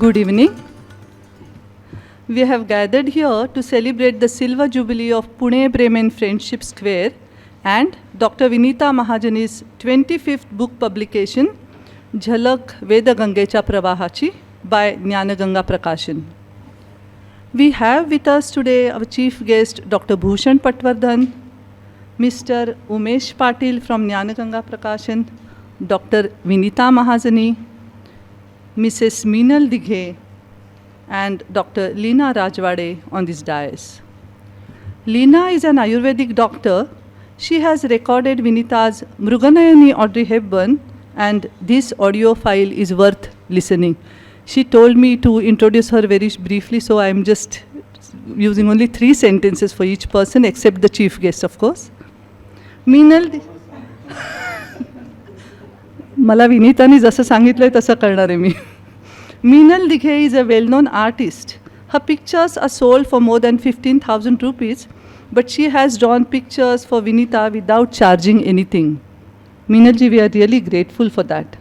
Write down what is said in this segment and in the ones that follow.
Good evening. We have gathered here to celebrate the Silver Jubilee of Pune Bremen Friendship Square and Dr. Vinita Mahajani's 25th book publication, Jhalak Vedagangecha Pravahachi by Jnanaganga Prakashan. We have with us today our chief guest, Dr. Bhushan Patwardhan, Mr. Umesh Patil from Jnanaganga Prakashan, Dr. Vinita Mahajani, Mrs. Meenal Dighe, and Dr. Leena Rajwade on this dais. Leena is an Ayurvedic doctor. She has recorded Vinita's Mruganayani Audrey Hepburn, and this audio file is worth listening. She told me to introduce her very briefly, so I am just using only 3 sentences for each person, except the chief guest, of course. Meenal मला विनीतानी जसं सांगितलंय तसं करणार आहे मी. Meenal Dighe is a well-known artist. Her pictures are sold for more than 15,000 rupees, but she has drawn pictures for Vinita without charging anything. Meenal ji, we are really grateful for that.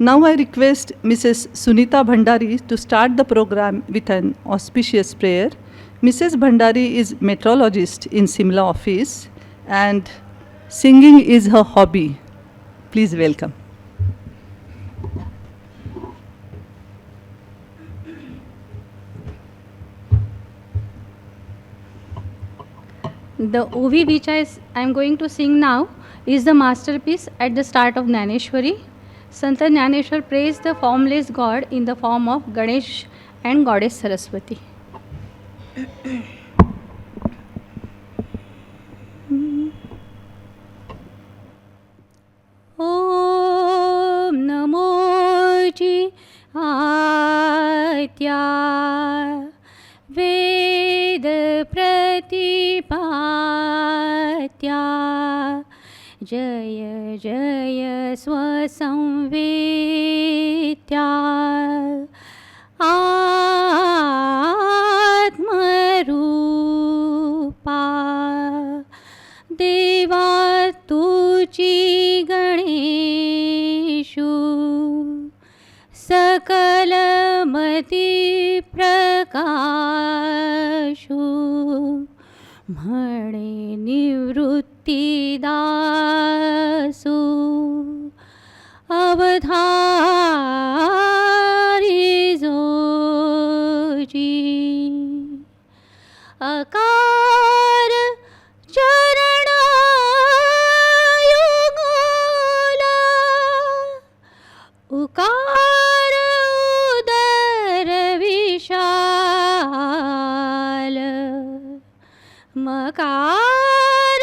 Now I request Mrs. Sunita Bhandari to start the program with an auspicious prayer. Mrs. Bhandari is meteorologist in Simla office and singing is her hobby. Please welcome. The OV which I am going to sing now is the masterpiece at the start of Jnaneshwari. Sant Jnaneshwar praised the formless God in the form of Ganesh and Goddess Saraswati. Om Namo Jihadya Ved Pratipatya Jaya Jaya Swasamvetya Atmarupa Deva Tuchi Ganeshu Sakalamati Prakashu Mhane Nivrutti Dasu Avadhari Zoji Akar Charana Yugola Ukar Udar Vishal Makar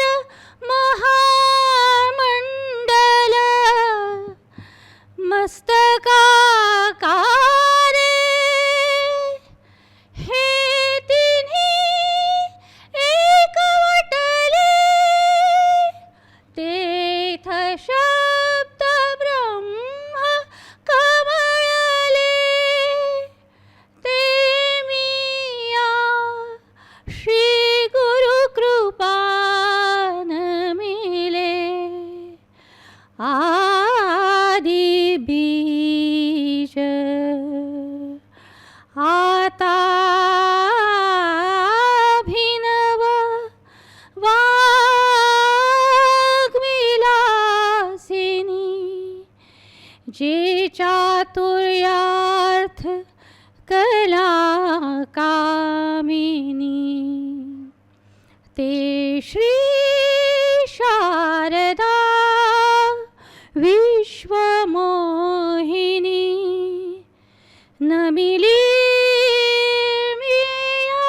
Mahamandala Mastakakare He Tinhi Ekvatale Tetha Shabda Brahma Kamalale Temiya Shri Guru Krupan Mile Adi Bij Ata Bhinava Vagvilasini Je Chaturyaarth Kala Kamini Te Shri Sharada Vishwamohini Namili Miya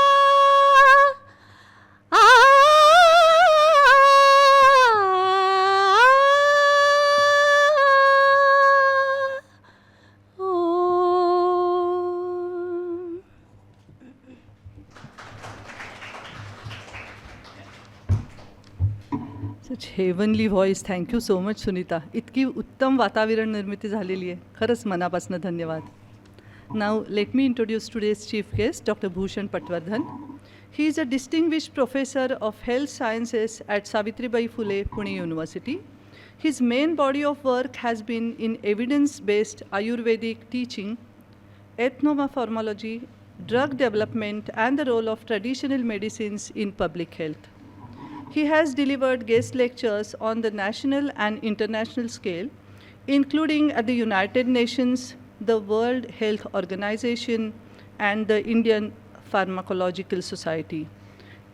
Such heavenly voice. Thank you so much, Sunita. इतकी उत्तम वातावरण निर्मिती झालेली आहे. खरंच मनापासून धन्यवाद. Now let me introduce today's chief guest, Dr. Bhushan Patwardhan. He is a distinguished professor of health sciences at Savitribai Phule, Pune University. His main body of work has been in evidence-based Ayurvedic teaching, ethnomorphology, drug development, and the role of traditional medicines in public health. He has delivered guest lectures on the national and international scale, including at the United Nations, the World Health Organization, and the Indian Pharmacological Society.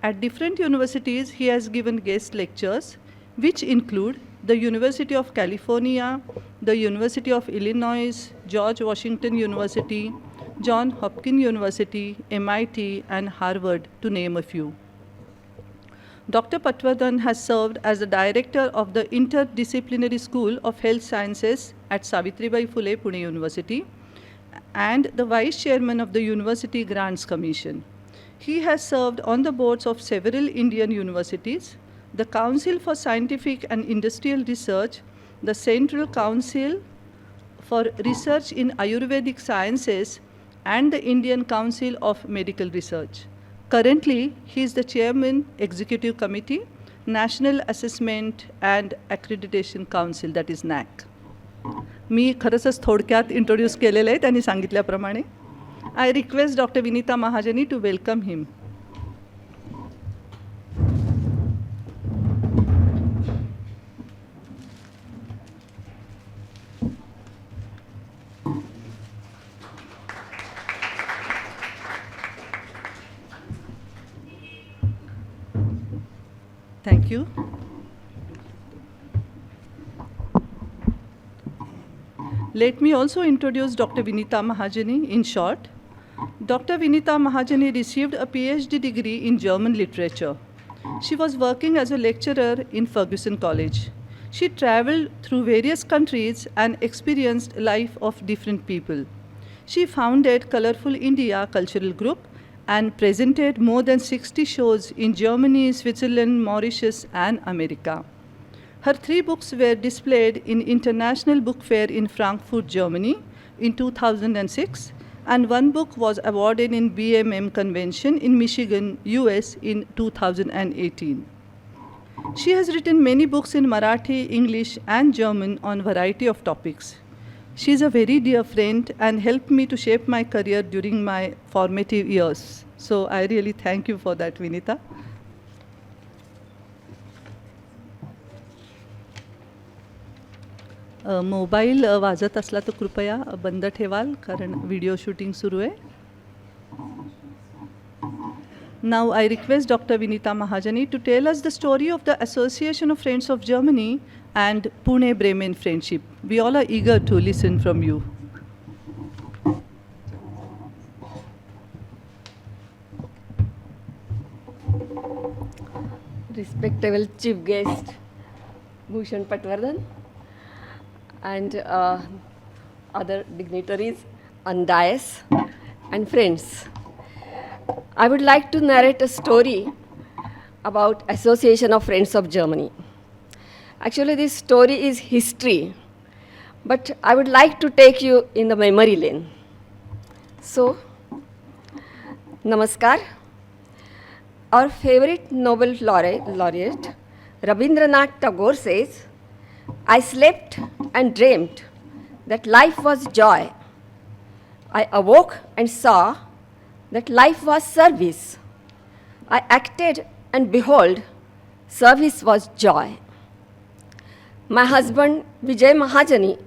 At different universities, he has given guest lectures, which include the University of California, the University of Illinois, George Washington University, Johns Hopkins University, MIT, and Harvard, to name a few. Dr. Patwardhan has served as the director of the Interdisciplinary School of Health Sciences at Savitribai Phule Pune University and the vice chairman of the University Grants Commission. He has served on the boards of several Indian universities, the Council for Scientific and Industrial Research, the Central Council for Research in Ayurvedic Sciences, and the Indian Council of Medical Research. Currently, he is the Chairman, Executive Committee, National Assessment and Accreditation Council, that is NAC. मी खरंच थोडक्यात introduce केलेलं आहे त्यांनी सांगितल्याप्रमाणे. I request Dr. Vinita Mahajani to welcome him. Thank you. Let me also introduce Dr. Vinita Mahajani in short. Dr. Vinita Mahajani received a PhD degree in German literature. She was working as a lecturer in Ferguson College. She traveled through various countries and experienced life of different people. She founded Colorful India Cultural Group and presented more than 60 shows in Germany, Switzerland, Mauritius, and America. Her 3 books were displayed in International Book Fair in Frankfurt, Germany in 2006, and 1 book was awarded in BMM Convention in Michigan, US in 2018. She has written many books in Marathi, English, and German on variety of topics. She is a very dear friend and helped me to shape my career during my formative years. So I really thank you for that, Vinita. Mobile वाजत असला तर कृपया बंद ठेवाल कारण video shooting सुरू आहे. Now I request Dr. Vinita Mahajani to tell us the story of the Association of Friends of Germany and Pune Bremen Friendship. We all are eager to listen from you. Respectable Chief Guest, Bhushan Patwardhan, and other dignitaries on dais and friends. I would like to narrate a story about Association of Friends of Germany. Actually, this story is history, but I would like to take you in the memory lane. So, Namaskar. Our favorite Nobel laureate, Rabindranath Tagore says, I slept and dreamt that life was joy. I awoke and saw that life was service. I acted and behold, service was joy. My husband, Vinita Mahajani,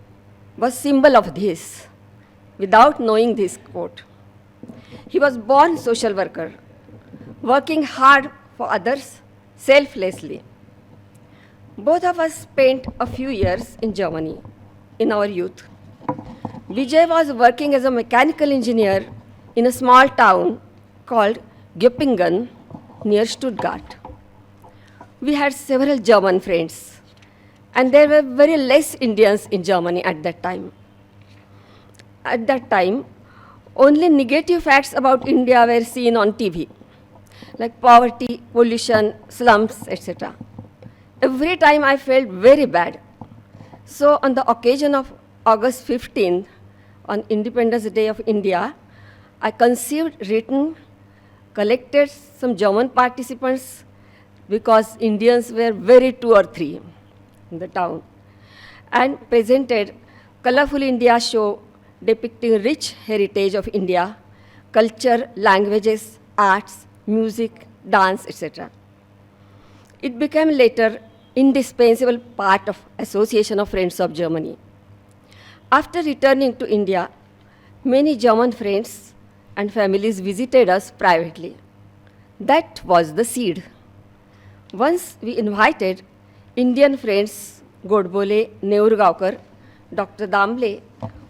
was symbol of this, without knowing this quote. He was born social worker, working hard for others selflessly. Both of us spent a few years in Germany in our youth. Vijay was working as a mechanical engineer in a small town called Göppingen near Stuttgart. We had several German friends, and there were very less Indians in Germany at that time. At that time, only negative facts about India were seen on TV, like poverty, pollution, slums, etc. Every time I felt very bad. So on the occasion of August 15th, on Independence Day of India, I conceived, written, collected some German participants because Indians were very 2 or 3 in the town. and presented Colorful India show depicting rich heritage of India, culture, languages, arts, music, dance, etc. It became later indispensable part of Association of Friends of Germany. After returning to India, many German friends and families visited us privately. That was the seed. Once we invited Indian friends Godbole, Neurgaonkar, Dr. Damble,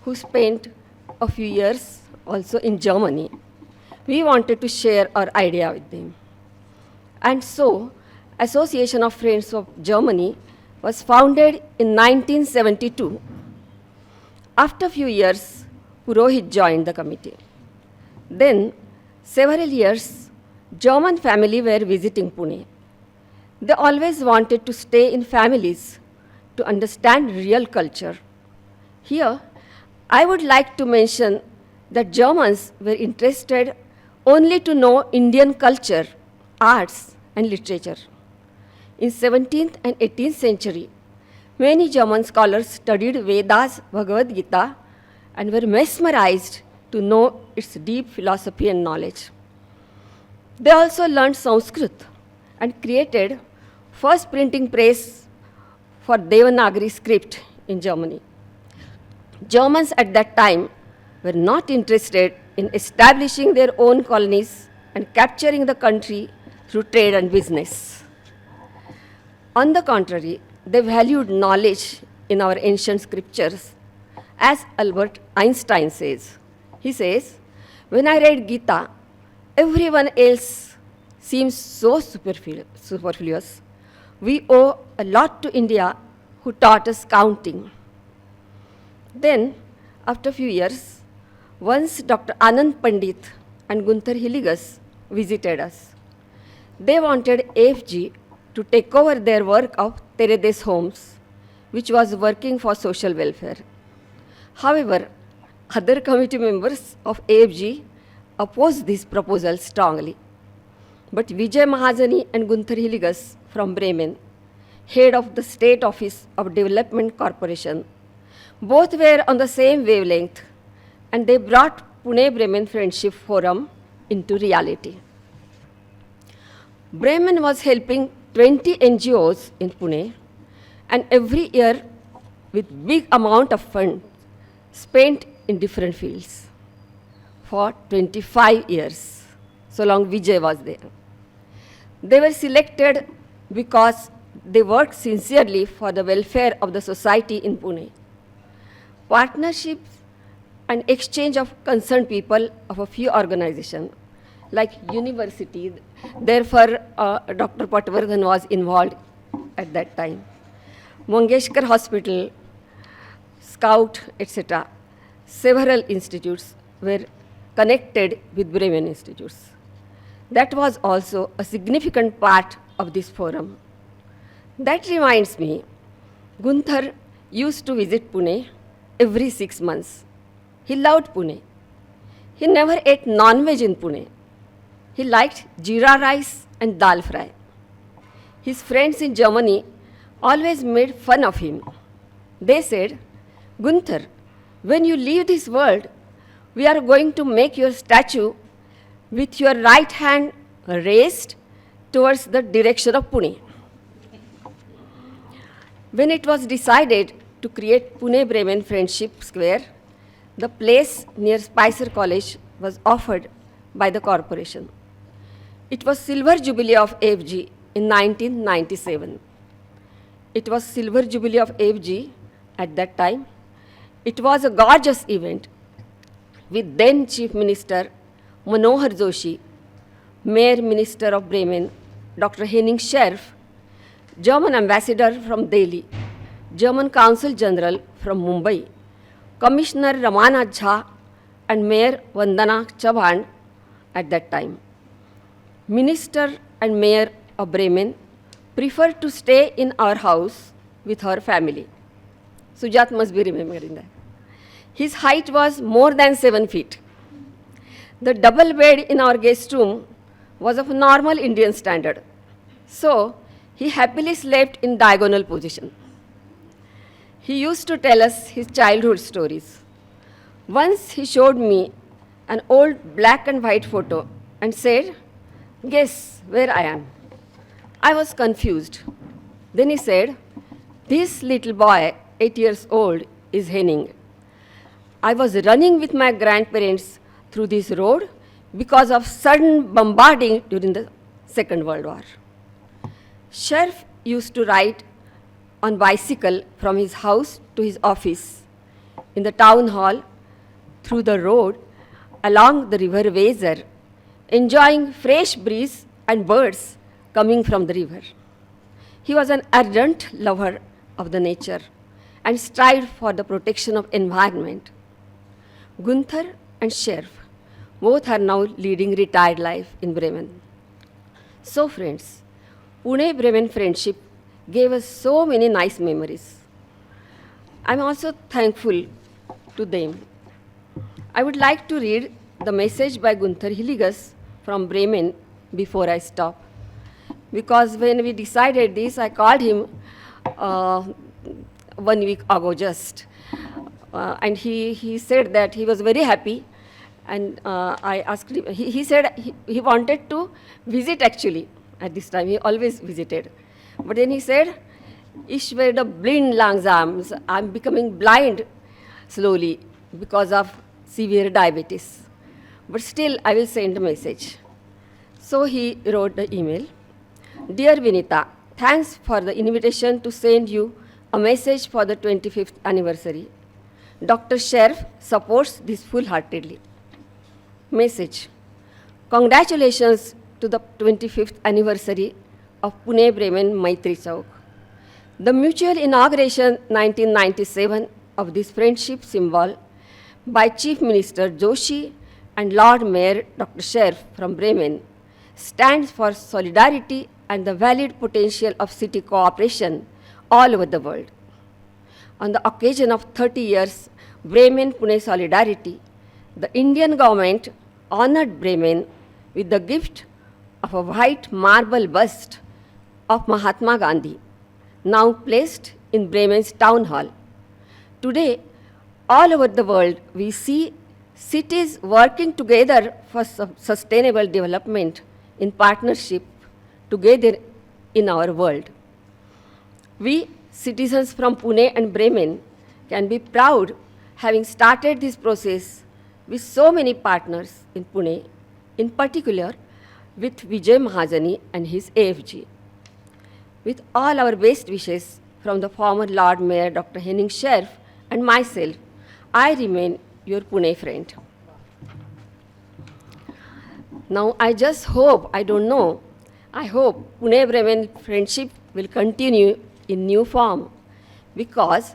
who spent a few years also in Germany. We wanted to share our idea with them. And so, Association of Friends of Germany was founded in 1972. After a few years, Purohit joined the committee. Then, several years, German family were visiting Pune. They always wanted to stay in families to understand real culture. Here, I would like to mention that Germans were interested only to know Indian culture, arts, and literature. In 17th and 18th century, many German scholars studied Vedas, Bhagavad Gita, and were mesmerized to know its deep philosophy and knowledge. They also learned Sanskrit and created first printing press for Devanagari script in Germany. Germans at that time were not interested in establishing their own colonies and capturing the country through trade and business. On the contrary, they valued knowledge in our ancient scriptures, as Albert Einstein says. He says, when I read Gita, everyone else seems so superfluous. We owe a lot to India, who taught us counting. Then, after a few years, once Dr. Anand Pandit and Gunther Hilligus visited us. They wanted AFG to take over their work of Teredes Homes, which was working for social welfare. However, other committee members of AFG opposed this proposal strongly. But Vinita Mahajani and Gunther Hilligus from Bremen, head of the State Office of Development Corporation, both were on the same wavelength, and they brought Pune Bremen Friendship Forum into reality. Bremen was helping 20 NGOs in Pune, and every year with big amount of funds spent in different fields for 25 years, so long Vijay was there. They were selected because they worked sincerely for the welfare of the society in Pune. Partnerships and exchange of concerned people of a few organizations, like university, therefore Dr. Patwardhan was involved at that time. Mangeshkar Hospital, Scout, etc. Several institutes were connected with Bremen institutes. That was also a significant part of this forum. That reminds me, Gunther used to visit Pune every 6 months. He loved Pune. He never ate non-veg in Pune. He liked jeera rice and dal fry. His friends in Germany always made fun of him. They said, Gunther, when you leave this world, we are going to make your statue with your right hand raised towards the direction of Pune. When it was decided to create Pune Bremen Friendship Square, the place near Spicer College was offered by the corporation. It was Silver Jubilee of AFG in 1997. It was Silver Jubilee of AFG at that time. It was a gorgeous event with then Chief Minister Manohar Joshi, Mayor Minister of Bremen, Dr. Henning Scherf, German Ambassador from Delhi, German Consul General from Mumbai, Commissioner Ramana Jha, and Mayor Vandana Chavan at that time. Minister and Mayor of Bremen preferred to stay in our house with her family. Sujat must be remembering that. His height was more than 7 feet. The double bed in our guest room was of normal Indian standard. So, he happily slept in diagonal position. He used to tell us his childhood stories. Once he showed me an old black and white photo and said, "Guess where I am?" I was confused. Then he said, "This little boy, 8 years old, is Henning. I was running with my grandparents through this road because of sudden bombarding during the Second World War." Sheriff used to ride on bicycle from his house to his office, in the town hall, through the road, along the river Weser, enjoying fresh breeze and birds coming from the river. He was an ardent lover of the nature and strived for the protection of environment. Gunther and Sheriff both are now leading retired life in Bremen. So friends, Pune Bremen friendship gave us so many nice memories. I'm also thankful to them. I would like to read the message by Gunther Hilligas from Bremen before I stop. Because when we decided this, I called him 1 week ago just. And he said that he was very happy. And I asked him, he said he wanted to visit actually at this time. He always visited. But then he said, "Ich werde blind langsam." I'm becoming blind slowly because of severe diabetes. But still, I will send a message. So he wrote the email. "Dear Vinita, thanks for the invitation to send you a message for the 25th anniversary. Dr. Sheriff supports this full-heartedly." Message. Congratulations to the 25th anniversary of Pune Bremen Maitri Chowk. The mutual inauguration 1997 of this friendship symbol by Chief Minister Joshi and Lord Mayor Dr. Sheriff from Bremen stands for solidarity and the valid potential of city cooperation all over the world. On the occasion of 30 years Bremen-Pune solidarity, the Indian government honored Bremen with the gift of a white marble bust of Mahatma Gandhi, now placed in Bremen's town hall. Today, all over the world, we see cities working together for sustainable development in partnership together in our world. We, citizens from Pune and Bremen, can be proud having started this process with so many partners in Pune, in particular with Vinita Mahajani and his AFG. With all our best wishes from the former Lord Mayor Dr. Henning Sheriff and myself, I remain your Pune friend. Now I just hope, I don't know, I hope Pune Bremen friendship will continue in new form, because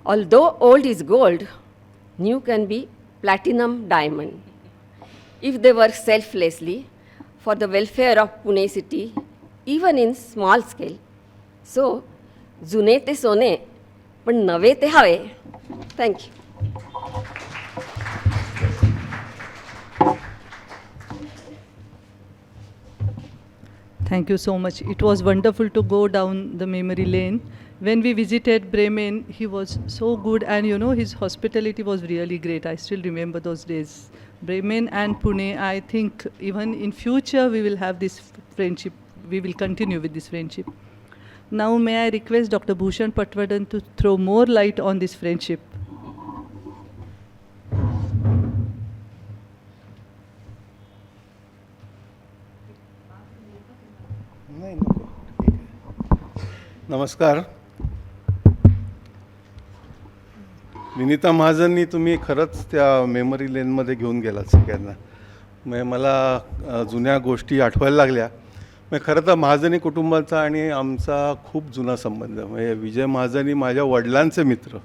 although old is gold, new can be platinum diamond if they work selflessly for the welfare of Pune city, even in small scale. So, जुने ते सोने, पण नवे ते हवे. Thank you. Thank you so much. It was wonderful to go down the memory lane. When we visited Bremen, he was so good, and you know, his hospitality was really great. I still remember those days. Bremen and Pune, I think even in future we will have this friendship. We will continue with this friendship. Now may I request Dr. Bhushan Patwardhan to throw more light on this friendship. नाही नको ठीक आहे. नमस्कार. विनिता महाजननी तुम्ही खरंच त्या memory लेनमध्ये घेऊन गेलात सगळ्यांना. म्हणजे मला जुन्या गोष्टी आठवायला लागल्या. म्हणजे खरं तर महाजनी कुटुंबाचा आणि आमचा खूप जुना संबंध. म्हणजे विजय महाजनी माझ्या वडिलांचे मित्र,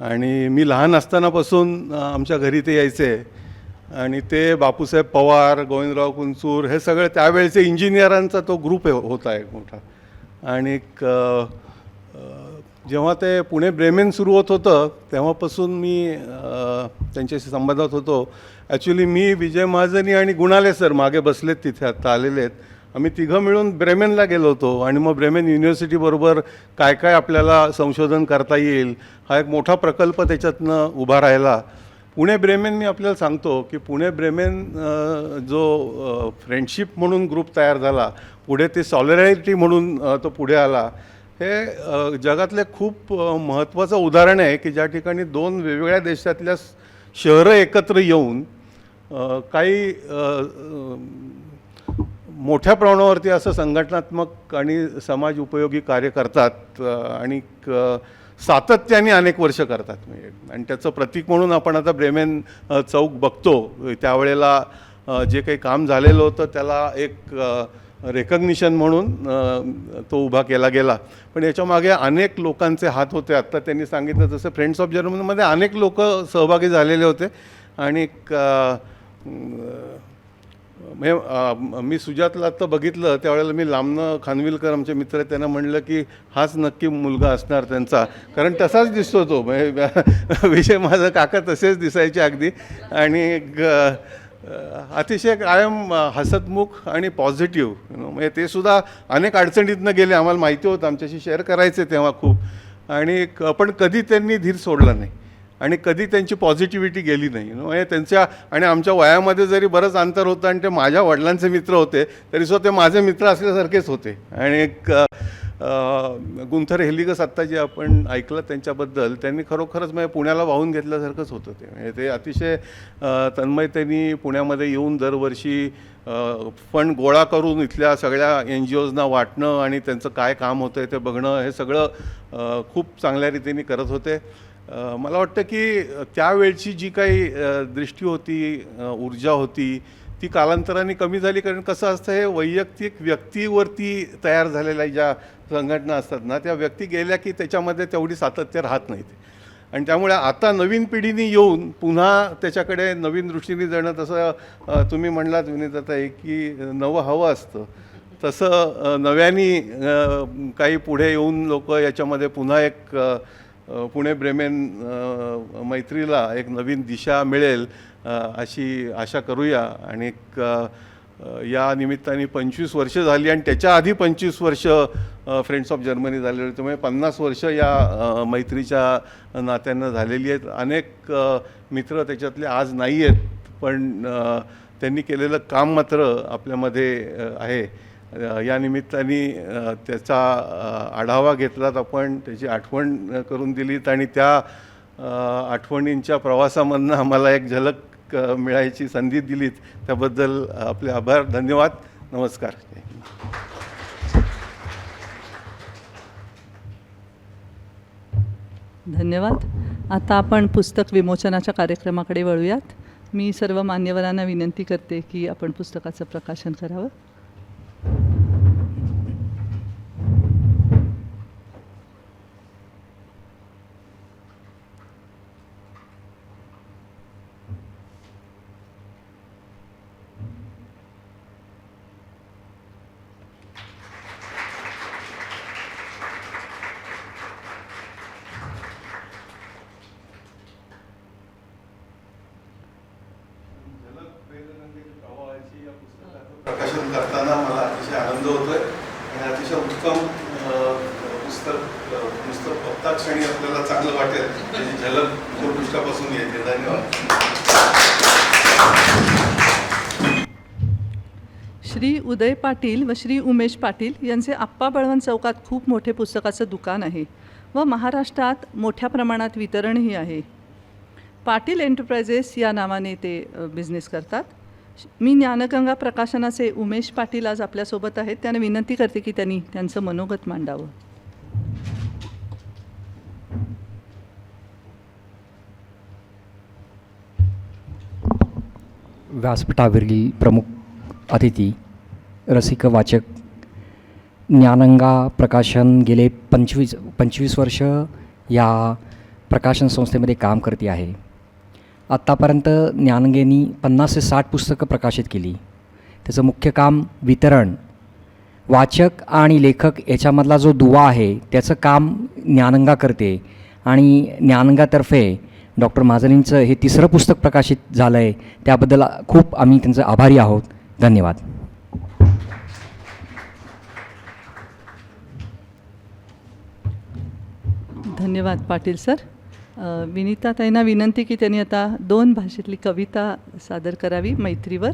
आणि मी लहान असतानापासून आमच्या घरी ते यायचे. आणि ते बापूसाहेब पवार, गोविंदराव कुंचूर हे सगळे त्यावेळेचे इंजिनियरांचा तो ग्रुप होता एक मोठा. आणि जेव्हा ते पुणे ब्रेमेन सुरू होत होतं तेव्हापासून मी त्यांच्याशी संबंधात होतो. ॲक्च्युली मी, विजय महाजनी आणि गुणाले सर मागे बसलेत तिथे, आता आलेले आहेत. आम्ही तिघं मिळून ब्रेमेनला गेलो होतो आणि मग ब्रेमेन युनिव्हर्सिटीबरोबर काय काय आपल्याला संशोधन करता येईल हा एक मोठा प्रकल्प त्याच्यातनं उभा राहिला. पुणे ब्रेमेन मी आपल्याला सांगतो की पुणे ब्रेमेन जो फ्रेंडशिप म्हणून ग्रुप तयार झाला, पुढे ते सॉलिडॅरिटी म्हणून तो पुढे आला, हे जगातले खूप महत्त्वाचं उदाहरण आहे की ज्या ठिकाणी दोन वेगवेगळ्या देशातल्या शहरं एकत्र येऊन काही मोठ्या प्रमाणावरती असं संघटनात्मक आणि समाज उपयोगी कार्य करतात आणि सातत्याने अनेक वर्ष करतात. आणि त्याचं प्रतीक म्हणून आपण आता ब्रेमेन चौक बघतो. त्यावेळेला जे काही काम झालेलं होतं त्याला एक रेकग्निशन म्हणून तो उभा केला गेला. पण याच्यामागे अनेक लोकांचे हात होते. आत्ता त्यांनी सांगितलं तसं फ्रेंड्स ऑफ जर्मनीमध्ये अनेक लोक सहभागी झालेले होते. आणि मी सुजातला आत्ता बघितलं त्यावेळेला मी लांबनं खानविलकर आमचे मित्र आहेत त्यांना म्हणलं की हाच नक्की मुलगा असणार त्यांचा, कारण तसाच दिसतो तो. विषय माझा काका तसेच दिसायचे अगदी. आणि अतिशय कायम हसतमुख आणि पॉझिटिव्ह. म्हणजे ते सुद्धा अनेक अडचणीतनं गेले, आम्हाला माहिती होतं, आमच्याशी शेअर करायचे तेव्हा खूप. आणि पण कधी त्यांनी धीर सोडला नाही आणि कधी त्यांची पॉझिटिव्हिटी गेली नाही. म्हणजे त्यांच्या आणि आमच्या वयामध्ये जरी बरंच अंतर होतं आणि ते माझ्या वडिलांचे मित्र होते तरीसुद्धा ते माझे मित्र असल्यासारखेच होते. आणि एक गुंथर हेलिगस आत्ता जे आपण ऐकलं त्यांच्याबद्दल, त्यांनी खरोखरच म्हणजे पुण्याला वाहून घेतल्यासारखंच होतं ते. म्हणजे ते अतिशय तन्मयतेने पुण्यामध्ये येऊन दरवर्षी फंड गोळा करून इथल्या सगळ्या NGOजना वाटणं आणि त्यांचं काय काम होतं आहे ते बघणं, हे सगळं खूप चांगल्या रीतीने करत होते. मला वाटतं की त्यावेळची जी काही दृष्टी होती, ऊर्जा होती, ती कालांतराने कमी झाली. कारण कसं असतं, हे वैयक्तिक व्यक्तीवरती तयार झालेल्या ज्या संघटना असतात ना, त्या व्यक्ती गेल्या की त्याच्यामध्ये तेवढी सातत्य राहत नाही. आणि त्यामुळे आता नवीन पिढीने येऊन पुन्हा त्याच्याकडे नवीन दृष्टीने जाणं, तसं तुम्ही म्हणलात विनीताताई की नवं हवं असतं, तसं नव्याने काही पुढे येऊन लोक याच्यामध्ये पुन्हा एक पुणे ब्रेमेन मैत्रीला एक नवीन दिशा मिळेल अशी आशा करूया. आणि या निमित्ताने 25 वर्ष झाली आणि त्याच्या आधी 25 वर्ष फ्रेंड्स ऑफ जर्मनी झालेले, त्यामुळे 50 वर्ष या मैत्रीच्या नात्यानं झालेली आहेत. अनेक मित्र त्याच्यातले आज नाही आहेत, पण त्यांनी केलेलं काम मात्र आपल्यामध्ये आहे. या निमित्ताने त्याचा आढावा घेतलात आपण, त्याची आठवण करून दिलीत आणि त्या आठवणींच्या प्रवासामधनं आम्हाला एक झलक मिळायची संधी दिलीत, त्याबद्दल आपले आभार. धन्यवाद. नमस्कार. धन्यवाद. आता आपण पुस्तक विमोचनाच्या कार्यक्रमाकडे वळूयात. मी सर्व मान्यवरांना विनंती करते की आपण पुस्तकाचं प्रकाशन करावं. प्रकाशन करताना मला अतिशय आनंद होतोय आणि अतिशय उत्तम पुस्तक बघता क्षणी आपल्याला चांगलं वाटेल त्याची झलक पुस्तकापासून येते. धन्यवाद. श्री उदय पाटील व श्री उमेश पाटील यांचे आप्पा बळवंत चौकात खूप मोठे पुस्तकाचं दुकान आहे व महाराष्ट्रात मोठ्या प्रमाणात वितरणही आहे. पाटील एंटरप्राइजेस या नावाने ते बिझनेस करतात. मी ज्ञानगंगा प्रकाशनाचे उमेश पाटील आज आपल्यासोबत आहेत. त्यांना विनंती करते की त्यांनी त्यांचं मनोगत मांडावं. व्यासपीठावरील प्रमुख अतिथी, रसिक वाचक, ज्ञानगंगा प्रकाशन गेले 25 वर्ष या प्रकाशन संस्थेमध्ये काम करते आहे. आत्तापर्यंत ज्ञानगेनी 50 ते 60 पुस्तकं प्रकाशित केली. त्याचं मुख्य काम वितरण, वाचक आणि लेखक याच्यामधला जो दुवा आहे त्याचं काम ज्ञानगंगा करते. आणि ज्ञानगंगातर्फे डॉक्टर महाजनींचं हे 3रं पुस्तक प्रकाशित झालं आहे, त्याबद्दल खूप आम्ही त्यांचे आभारी आहोत. धन्यवाद. धन्यवाद पाटील सर. विनीता ताईंना विनंती की त्यांनी आता 2 भाषेतली कविता सादर करावी मैत्रीवर.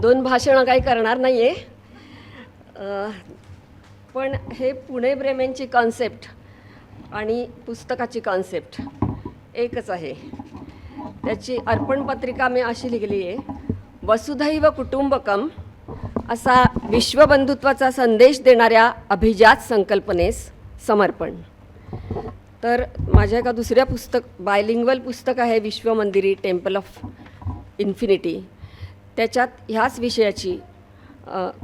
दोन भाषणं काही करणार नाही आहे, पण हे पुणे ब्रेमेनची कॉन्सेप्ट आणि पुस्तकाची कॉन्सेप्ट एकच आहे. त्याची अर्पणपत्रिका मी अशी लिहिली आहे, वसुधैव कुटुंबकम असा विश्वबंधुत्वाचा संदेश देणाऱ्या अभिजात संकल्पनेस समर्पण. तर माझ्या एका दुसऱ्या बायलिंग्वल पुस्तक आहे विश्वमंदिरी टेम्पल ऑफ इन्फिनिटी. त्याच्यात ह्याच विषयाची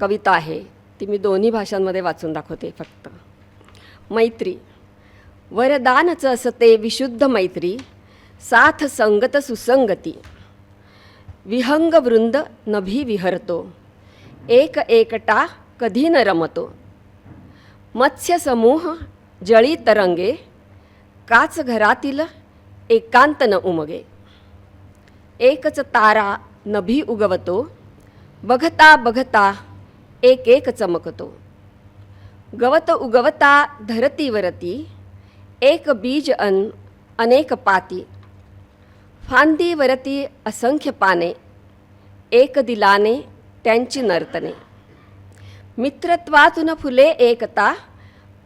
कविता आहे, ती मी दोन्ही भाषांमध्ये वाचून दाखवते फक्त. मैत्री. वरदानच असते विशुद्ध मैत्री, साथ संगत सुसंगती. विहंग वृंद नभी विहरतो, एक एकटा कधी न रमतो. मत्स्य समूह जळी तरंगे, काच घरातील एकांत न उमगे. एकच तारा नभी उगवतो, बघता बघता एक एक चमकतो. गवत उगवता धरतीवरती, एक बीज अनेक पाती. फांदीवरती असंख्य पाने, एक दिलाने त्यांची नर्तने. मित्रत्वातून फुले एकता,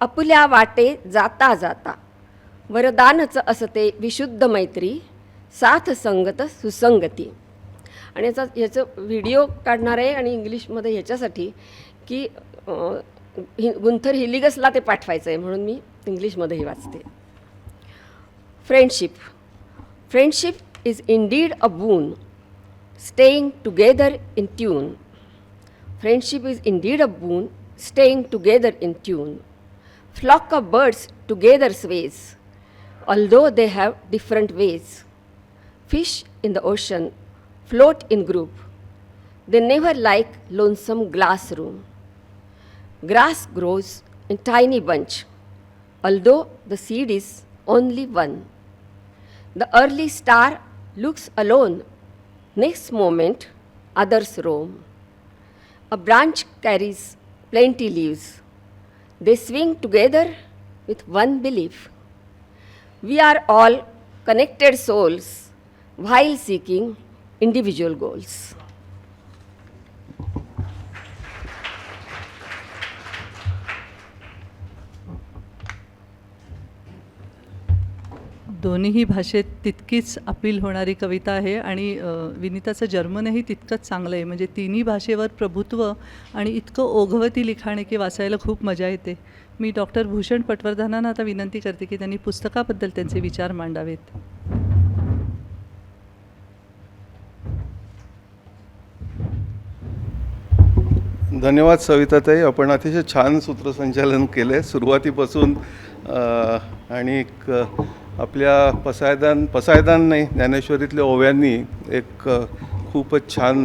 आपुल्या वाटे जाता जाता. वरदानच असते विशुद्ध मैत्री, साथ संगत सुसंगती. आणि ह्याचं व्हिडिओ काढणार आहे आणि इंग्लिशमध्ये ह्याच्यासाठी की गुंथर हिलिगसला ते पाठवायचं आहे, म्हणून मी इंग्लिशमध्येही वाचते. Friendship. Friendship is indeed a boon, staying together in tune. Friendship is indeed a boon, staying together in tune. Flock of birds together sways, although they have different ways. Fish in the ocean float in group, they never like lonesome glass room. Grass grows in tiny bunch, although the seed is only one. The early star looks alone, next moment others roam. A branch carries plenty leaves, they swing together with one belief. We are all connected souls while seeking individual goals. दोन्हीही भाषेत तितकीच appeal होणारी कविता आहे आणि विनीताचं जर्मनही तितकंच चांगलं आहे. म्हणजे तिन्ही भाषेवर प्रभुत्व आणि इतकं ओघवती लिखाण आहे की वाचायला खूप मजा येते. मी डॉक्टर भूषण पटवर्धनांना आता विनंती करते की त्यांनी पुस्तकाबद्दल त्यांचे विचार मांडावेत. धन्यवाद सविताताई, आपण अतिशय छान सूत्रसंचालन केले सुरुवातीपासून. आणि आपल्या पसायदान नाही ज्ञानेश्वरीतल्या ओव्यांनी एक खूपच छान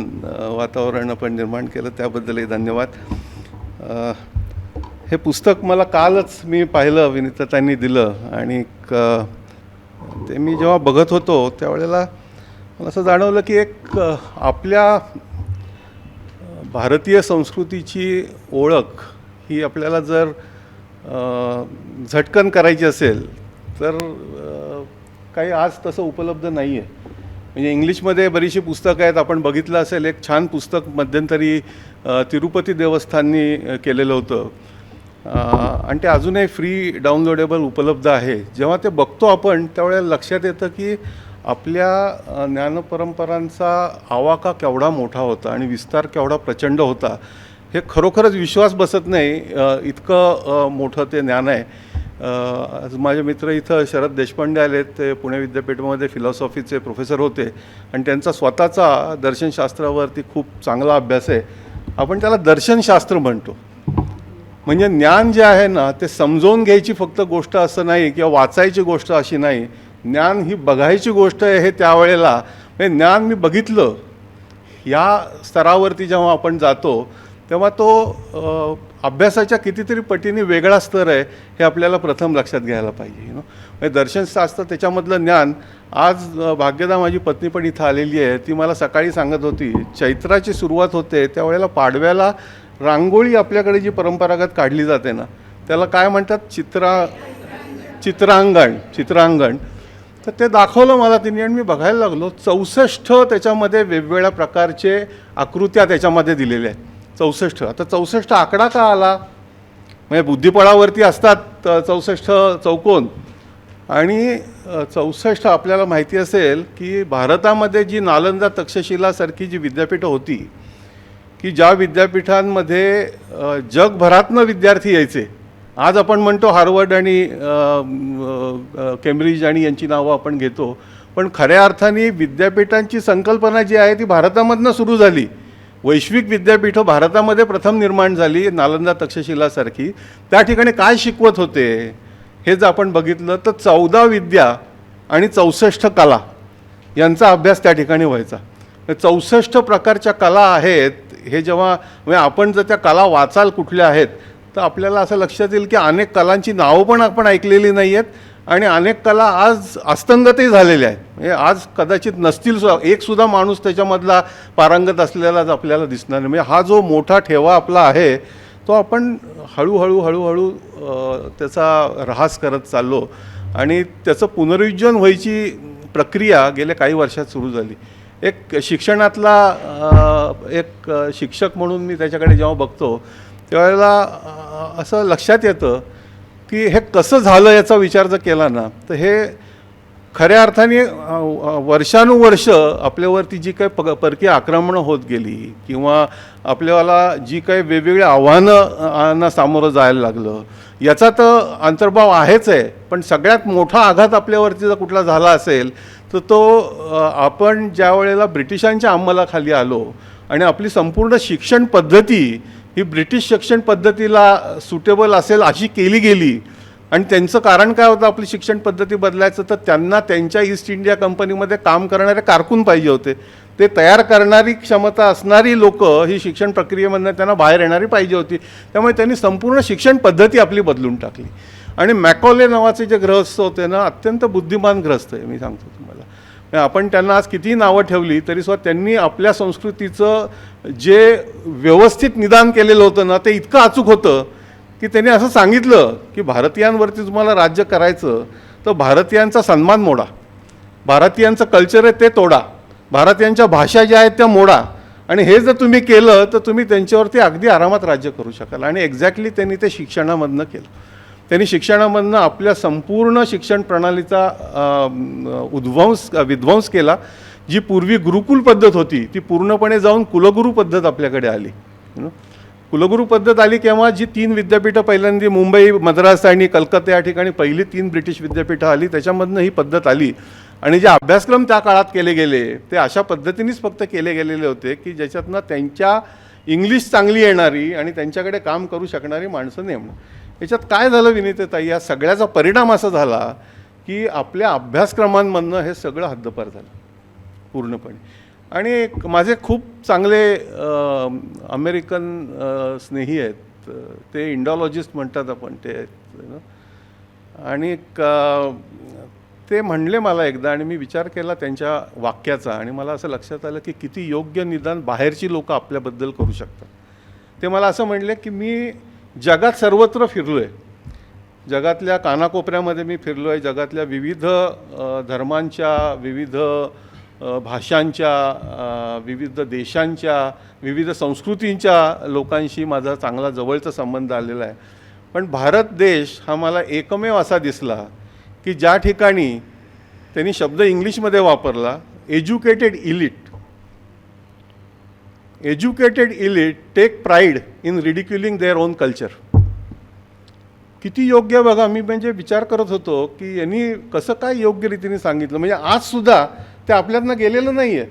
वातावरण आपण निर्माण केलं, त्याबद्दलही धन्यवाद. हे पुस्तक मला कालच मी पाहिलं, विनीताताईंनी दिलं, आणि ते मी जेव्हा बघत होतो त्यावेळेला मला असं जाणवलं की एक आपल्या भारतीय संस्कृतीची ओळख ही आपल्याला जर झटकन करायची असेल तर काही आज तसं उपलब्ध नाही आहे. म्हणजे इंग्लिशमध्ये बरीचशी पुस्तकं आहेत, आपण बघितलं असेल. एक छान पुस्तक मध्यंतरी तिरुपती देवस्थाननी केलेलं होतं आणि ते अजूनही फ्री डाउनलोडेबल उपलब्ध आहे. जेव्हा ते बघतो आपण त्यावेळेला लक्षात येतं की आपल्या ज्ञानपरंपरांचा आवाका केवढा मोठा होता आणि विस्तार केवढा प्रचंड होता. हे खरोखरच विश्वास बसत नाही, इतकं मोठं ते ज्ञान आहे. आज माझे मित्र इथं शरद देशपांडे आले, ते पुणे विद्यापीठामध्ये फिलॉसॉफीचे प्रोफेसर होते आणि त्यांचा स्वतःचा दर्शनशास्त्रावरती खूप चांगला अभ्यास आहे. आपण त्याला दर्शनशास्त्र म्हणतो. म्हणजे ज्ञान जे आहे ना ते समजावून घ्यायची फक्त गोष्ट असं नाही किंवा वाचायची गोष्ट अशी नाही. ज्ञान ही बघायची गोष्ट आहे. हे त्यावेळेला म्हणजे ज्ञान मी बघितलं या स्तरावरती जेव्हा आपण जातो तेव्हा तो अभ्यासाच्या कितीतरी पटीने वेगळा स्तर आहे हे आपल्याला प्रथम लक्षात घ्यायला पाहिजे. म्हणजे दर्शनशास्त्र त्याच्यामधलं ज्ञान आज भाग्यदा माझी पत्नी पण इथं आलेली आहे. ती मला सकाळी सांगत होती चैत्राची सुरुवात होते त्यावेळेला पाडव्याला रांगोळी आपल्याकडे जी परंपरागत काढली जाते ना त्याला काय म्हणतात चित्रांगण. तर ते दाखवलं मला तिने आणि मी बघायला लागलो. 64 त्याच्यामध्ये वेगवेगळ्या प्रकारचे आकृत्या त्याच्यामध्ये दिलेल्या आहेत. 64. आता 64 आकडा का आला म्हणजे बुद्धिबळावरती असतात 64 चौकोन आणि 64 आपल्याला माहिती असेल की भारतामध्ये जी नालंदा तक्षशिलासारखी जी विद्यापीठं होती की ज्या विद्यापीठांमध्ये जगभरातनं विद्यार्थी यायचे. आज आपण म्हणतो हार्वर्ड आणि केम्ब्रिज आणि यांची नावं आपण घेतो पण खऱ्या अर्थाने विद्यापीठांची संकल्पना जी आहे ती भारतामधनं सुरू झाली. वैश्विक विद्यापीठं भारतामध्ये प्रथम निर्माण झाली नालंदा तक्षशिलासारखी. त्या ठिकाणी काय शिकवत होते हे जर आपण बघितलं तर 14 विद्या आणि 64 कला यांचा अभ्यास त्या ठिकाणी व्हायचा. 64 प्रकारच्या कला आहेत. हे जेव्हा म्हणजे आपण जर त्या कला वाचाल कुठल्या आहेत तर आपल्याला असं लक्षात येईल की अनेक कलांची नावं पण आपण ऐकलेली नाही आहेत आणि अनेक कला आज अस्तंगतही झालेल्या आहेत. म्हणजे आज कदाचित नसतील सुद्धा. एकसुद्धा माणूस त्याच्यामधला पारंगत असलेलाच आपल्याला दिसणार नाही. म्हणजे हा जो मोठा ठेवा आपला आहे तो आपण हळूहळू त्याचा ऱ्हास करत चाललो आणि त्याचं पुनरुज्जीवन व्हायची प्रक्रिया गेल्या काही वर्षात सुरू झाली. एक शिक्षणातला एक शिक्षक म्हणून मी त्याच्याकडे जेव्हा बघतो त्यावेळेला असं लक्षात येतं की हे कसं झालं याचा विचार जर केला ना तर हे खऱ्या अर्थाने वर्षानुवर्ष आपल्यावरती जी काही परकीय आक्रमणं होत गेली किंवा आपल्याला जी काही वेगवेगळी आव्हानं सामोरं जायला लागलं याचा तर अंतर्भाव आहेच आहे. पण सगळ्यात मोठा आघात आपल्यावरती जर कुठला झाला असेल तर तो आपण ज्या वेळेला ब्रिटिशांच्या अंमलाखाली आलो आणि आपली संपूर्ण शिक्षण पद्धती ही ब्रिटिश शिक्षण पद्धतीला सुटेबल असेल अशी केली गेली. आणि त्यांचं कारण काय होतं आपली शिक्षण पद्धती बदलायचं तर त्यांना त्यांच्या ईस्ट इंडिया कंपनीमध्ये काम करणारे कारकून पाहिजे होते. ते तयार करणारी क्षमता असणारी लोकं ही शिक्षण प्रक्रियेमधनं त्यांना बाहेर येणारी पाहिजे होती. त्यामुळे त्यांनी संपूर्ण शिक्षण पद्धती आपली बदलून टाकली. आणि मॅकॉले नावाचे जे गृहस्थ होते ना अत्यंत बुद्धिमान गृहस्थ आहे मी सांगतो तुम्हाला. आपण त्यांना आज कितीही नावं ठेवली तरीसुद्धा त्यांनी आपल्या संस्कृतीचं जे व्यवस्थित निदान केलेलं होतं ना ते इतकं अचूक होतं की त्यांनी असं सांगितलं की भारतीयांवरती तुम्हाला राज्य करायचं तर भारतीयांचा सन्मान मोडा, भारतीयांचं कल्चर आहे ते तोडा, भारतीयांच्या भाषा ज्या आहेत त्या मोडा आणि हे जर तुम्ही केलं तर तुम्ही त्यांच्यावरती अगदी आरामात राज्य करू शकाल. आणि एक्झॅक्टली त्यांनी ते शिक्षणामधनं केलं. त्यांनी शिक्षणामधनं आपल्या संपूर्ण शिक्षण प्रणालीचा विध्वंस केला. जी पूर्वी गुरुकुल पद्धत होती ती पूर्णपणे जाऊन कुलगुरू पद्धत आपल्याकडे आली. कुलगुरू पद्धत आली केव्हा जी 3 विद्यापीठं पहिल्यांदा मुंबई मद्रास आणि कलकत्ता या ठिकाणी पहिली 3 ब्रिटिश विद्यापीठं आली त्याच्यामधनं ही पद्धत आली. आणि जे अभ्यासक्रम त्या काळात केले गेले ते अशा पद्धतीनेच फक्त केले गेलेले होते की ज्याच्यातनं त्यांच्या इंग्लिश चांगली येणारी आणि त्यांच्याकडे काम करू शकणारी माणसं नेमणं. याच्यात काय झालं विनीताताई या सगळ्याचा परिणाम असा झाला की आपल्या अभ्यासक्रमांमधनं हे सगळं हद्दपार झालं पूर्णपणे. आणि माझे खूप चांगले अमेरिकन स्नेही आहेत ते इंडॉलॉजिस्ट म्हणतात आपण ते आणि ते म्हणले मला एकदा आणि मी विचार केला त्यांच्या वाक्याचा आणि मला असं लक्षात आलं की किती योग्य निदान बाहेरची लोक आपल्याबद्दल करू शकतात. ते मला असं म्हणले की मी जगात सर्वत्र फिरलो आहे, जगातल्या कानाकोपऱ्यामध्ये मी फिरलो आहे, जगातल्या विविध धर्मांच्या, विविध भाषांच्या, विविध देशांच्या, विविध संस्कृतींच्या लोकांशी माझा चांगला जवळचा संबंध आलेला आहे. पण भारत देश हा मला एकमेव असा दिसला की ज्या ठिकाणी त्यांनी शब्द इंग्लिशमध्ये वापरला educated elite take pride in ridiculing their own culture. किती योग्य बघा. मी म्हणजे विचार करत होतो की यांनी कसं काय योग्य रीतीने सांगितलं. म्हणजे आजसुद्धा ते आपल्यातनं गेलेलं नाही आहे.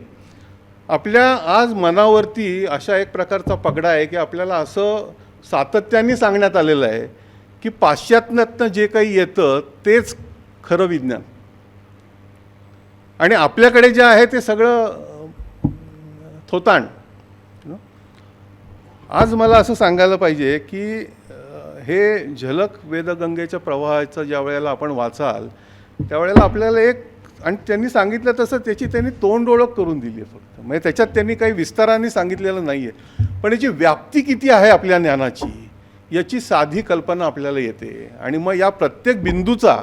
आपल्या आज मनावरती अशा एक प्रकारचा पगडा आहे की आपल्याला असं सातत्याने सांगण्यात आलेलं आहे की पाश्चात्यातनं जे काही येतं तेच खरं विज्ञान आणि आपल्याकडे जे आहे ते सगळं थोतांड. आज मला असं सांगायला पाहिजे की हे झलक वेदगंगेच्या प्रवाहाचं ज्या वेळेला आपण वाचाल त्यावेळेला आपल्याला एक आणि त्यांनी सांगितलं तसं त्याची त्यांनी तोंड ओळख करून दिली आहे फक्त. म्हणजे त्याच्यात त्यांनी काही विस्ताराने सांगितलेलं नाही आहे, पण याची व्याप्ती किती आहे आपल्या ज्ञानाची याची साधी कल्पना आपल्याला येते. आणि मग या प्रत्येक बिंदूचा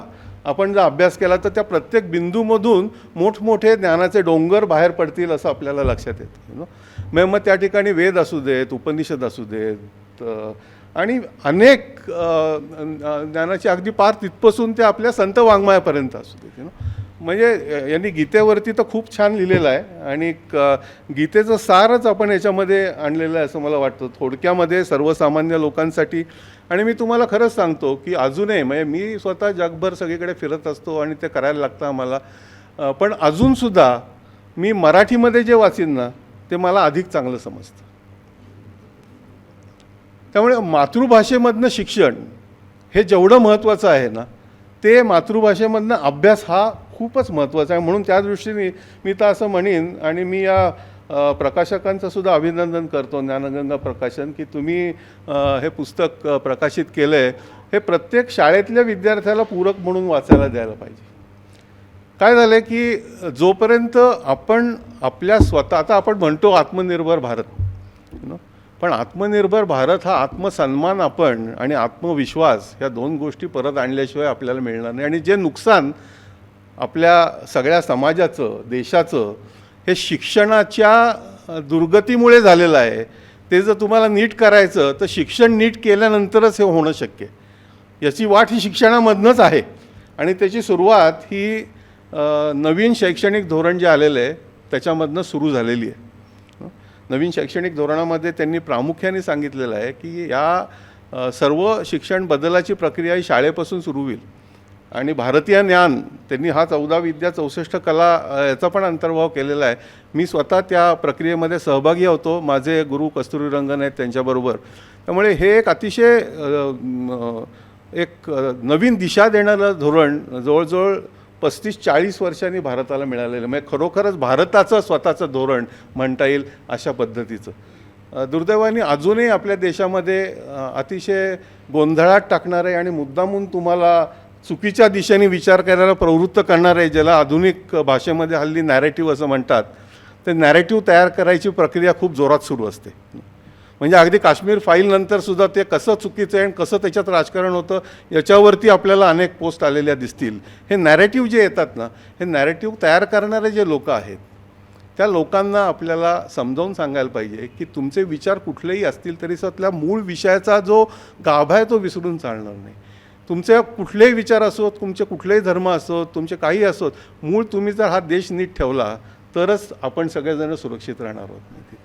आपण जर अभ्यास केला तर त्या प्रत्येक बिंदूमधून मोठमोठे ज्ञानाचे डोंगर बाहेर पडतील असं आपल्याला लक्षात येतं. मग त्या ठिकाणी वेद असू देत, उपनिषद असू देत, आणि अनेक ज्ञानाची अगदी पार तिथपासून ते आपल्या संत वाङ्मयापर्यंत असू देत. म्हणजे यांनी गीतेवरती तर खूप छान लिहिलेलं आहे, आणि गीतेचं सारच आपण याच्यामध्ये आणलेलं आहे असं मला वाटतं, थोडक्यामध्ये सर्वसामान्य लोकांसाठी. आणि मी तुम्हाला खरंच सांगतो की अजूनही म्हणजे मी स्वतः जगभर सगळीकडे फिरत असतो आणि ते करायला लागतं आम्हाला, पण अजूनसुद्धा मी मराठीमध्ये जे वाचीन ना ते मला अधिक चांगलं समजतं. त्यामुळे मातृभाषेमधनं शिक्षण हे जेवढं महत्त्वाचं आहे ना ते मातृभाषेमधनं अभ्यास हा खूपच महत्त्वाचा आहे. म्हणून त्या दृष्टीने मी तर असं म्हणेन, आणि मी या प्रकाशकांचं सुद्धा अभिनंदन करतो, ज्ञानगंगा प्रकाशन, की तुम्ही हे पुस्तक प्रकाशित केलं आहे. हे प्रत्येक शाळेतल्या विद्यार्थ्याला पूरक म्हणून वाचायला द्यायला पाहिजे. काय झालं आहे की जोपर्यंत आपण आपल्या स्वतः, आता आपण म्हणतो आत्मनिर्भर भारत, पण आत्मनिर्भर भारत हा आत्मसन्मान आपण आणि आत्मविश्वास ह्या दोन गोष्टी परत आणल्याशिवाय आपल्याला मिळणार नाही. आणि जे नुकसान आपल्या सगळ्या समाजाचं, देशाचं हे शिक्षणाच्या दुर्गतीमुळे झालेलं आहे, ते जर तुम्हाला नीट करायचं तर शिक्षण नीट केल्यानंतरच हे होणं शक्य आहे. याची वाट ही शिक्षणामधनंच आहे, आणि त्याची सुरुवात ही नवीन शैक्षणिक धोरण जे आलेलं आहे त्याच्यामधनं सुरू झालेली आहे. नवीन शैक्षणिक धोरणामध्ये त्यांनी प्रामुख्याने सांगितलेलं आहे की या सर्व शिक्षण बदलाची प्रक्रिया ही शाळेपासून सुरू होईल. आणि भारतीय ज्ञान त्यांनी हा 14 विद्या 64 कला याचा पण अंतर्भाव केलेला आहे. मी स्वतः त्या प्रक्रियेमध्ये सहभागी होतो, माझे गुरु कस्तुरी रंगन आहेत त्यांच्याबरोबर. त्यामुळे हे एक अतिशय एक नवीन दिशा देणारं धोरण जवळजवळ 35-40 वर्षांनी भारताला मिळालेलं, म्हणजे खरोखरच भारताचं स्वतःचं धोरण म्हणता येईल अशा पद्धतीचं. दुर्दैवाने अजूनही आपल्या देशामध्ये अतिशय गोंधळात टाकणारे आणि मुद्दामून तुम्हाला चुकीच्या दिशेने विचार करायला प्रवृत्त करणारे, ज्याला आधुनिक भाषेमध्ये हल्ली नॅरेटिव्ह असं म्हणतात, ते नॅरेटिव्ह तयार करायची प्रक्रिया खूप जोरात सुरू असते. म्हणजे अगदी काश्मीर फाईलनंतरसुद्धा ते कसं चुकीचं आहे आणि कसं त्याच्यात राजकारण होतं याच्यावरती आपल्याला अनेक पोस्ट आलेल्या दिसतील. हे नॅरेटिव्ह जे येतात ना, हे नॅरेटिव्ह तयार करणारे जे लोक आहेत त्या लोकांना आपल्याला समजावून सांगायला पाहिजे की तुमचे विचार कुठलेही असतील तरी त्यातल्या मूळ विषयाचा जो गाभा आहे तो विसरून चालणार नाही. तुमचे कुठलेही विचार असोत, तुमचे कुठलेही धर्म असोत, तुमचे काही असोत, मूळ तुम्ही जर हा देश नीट ठेवला तरच आपण सगळेजण सुरक्षित राहणार आहोत.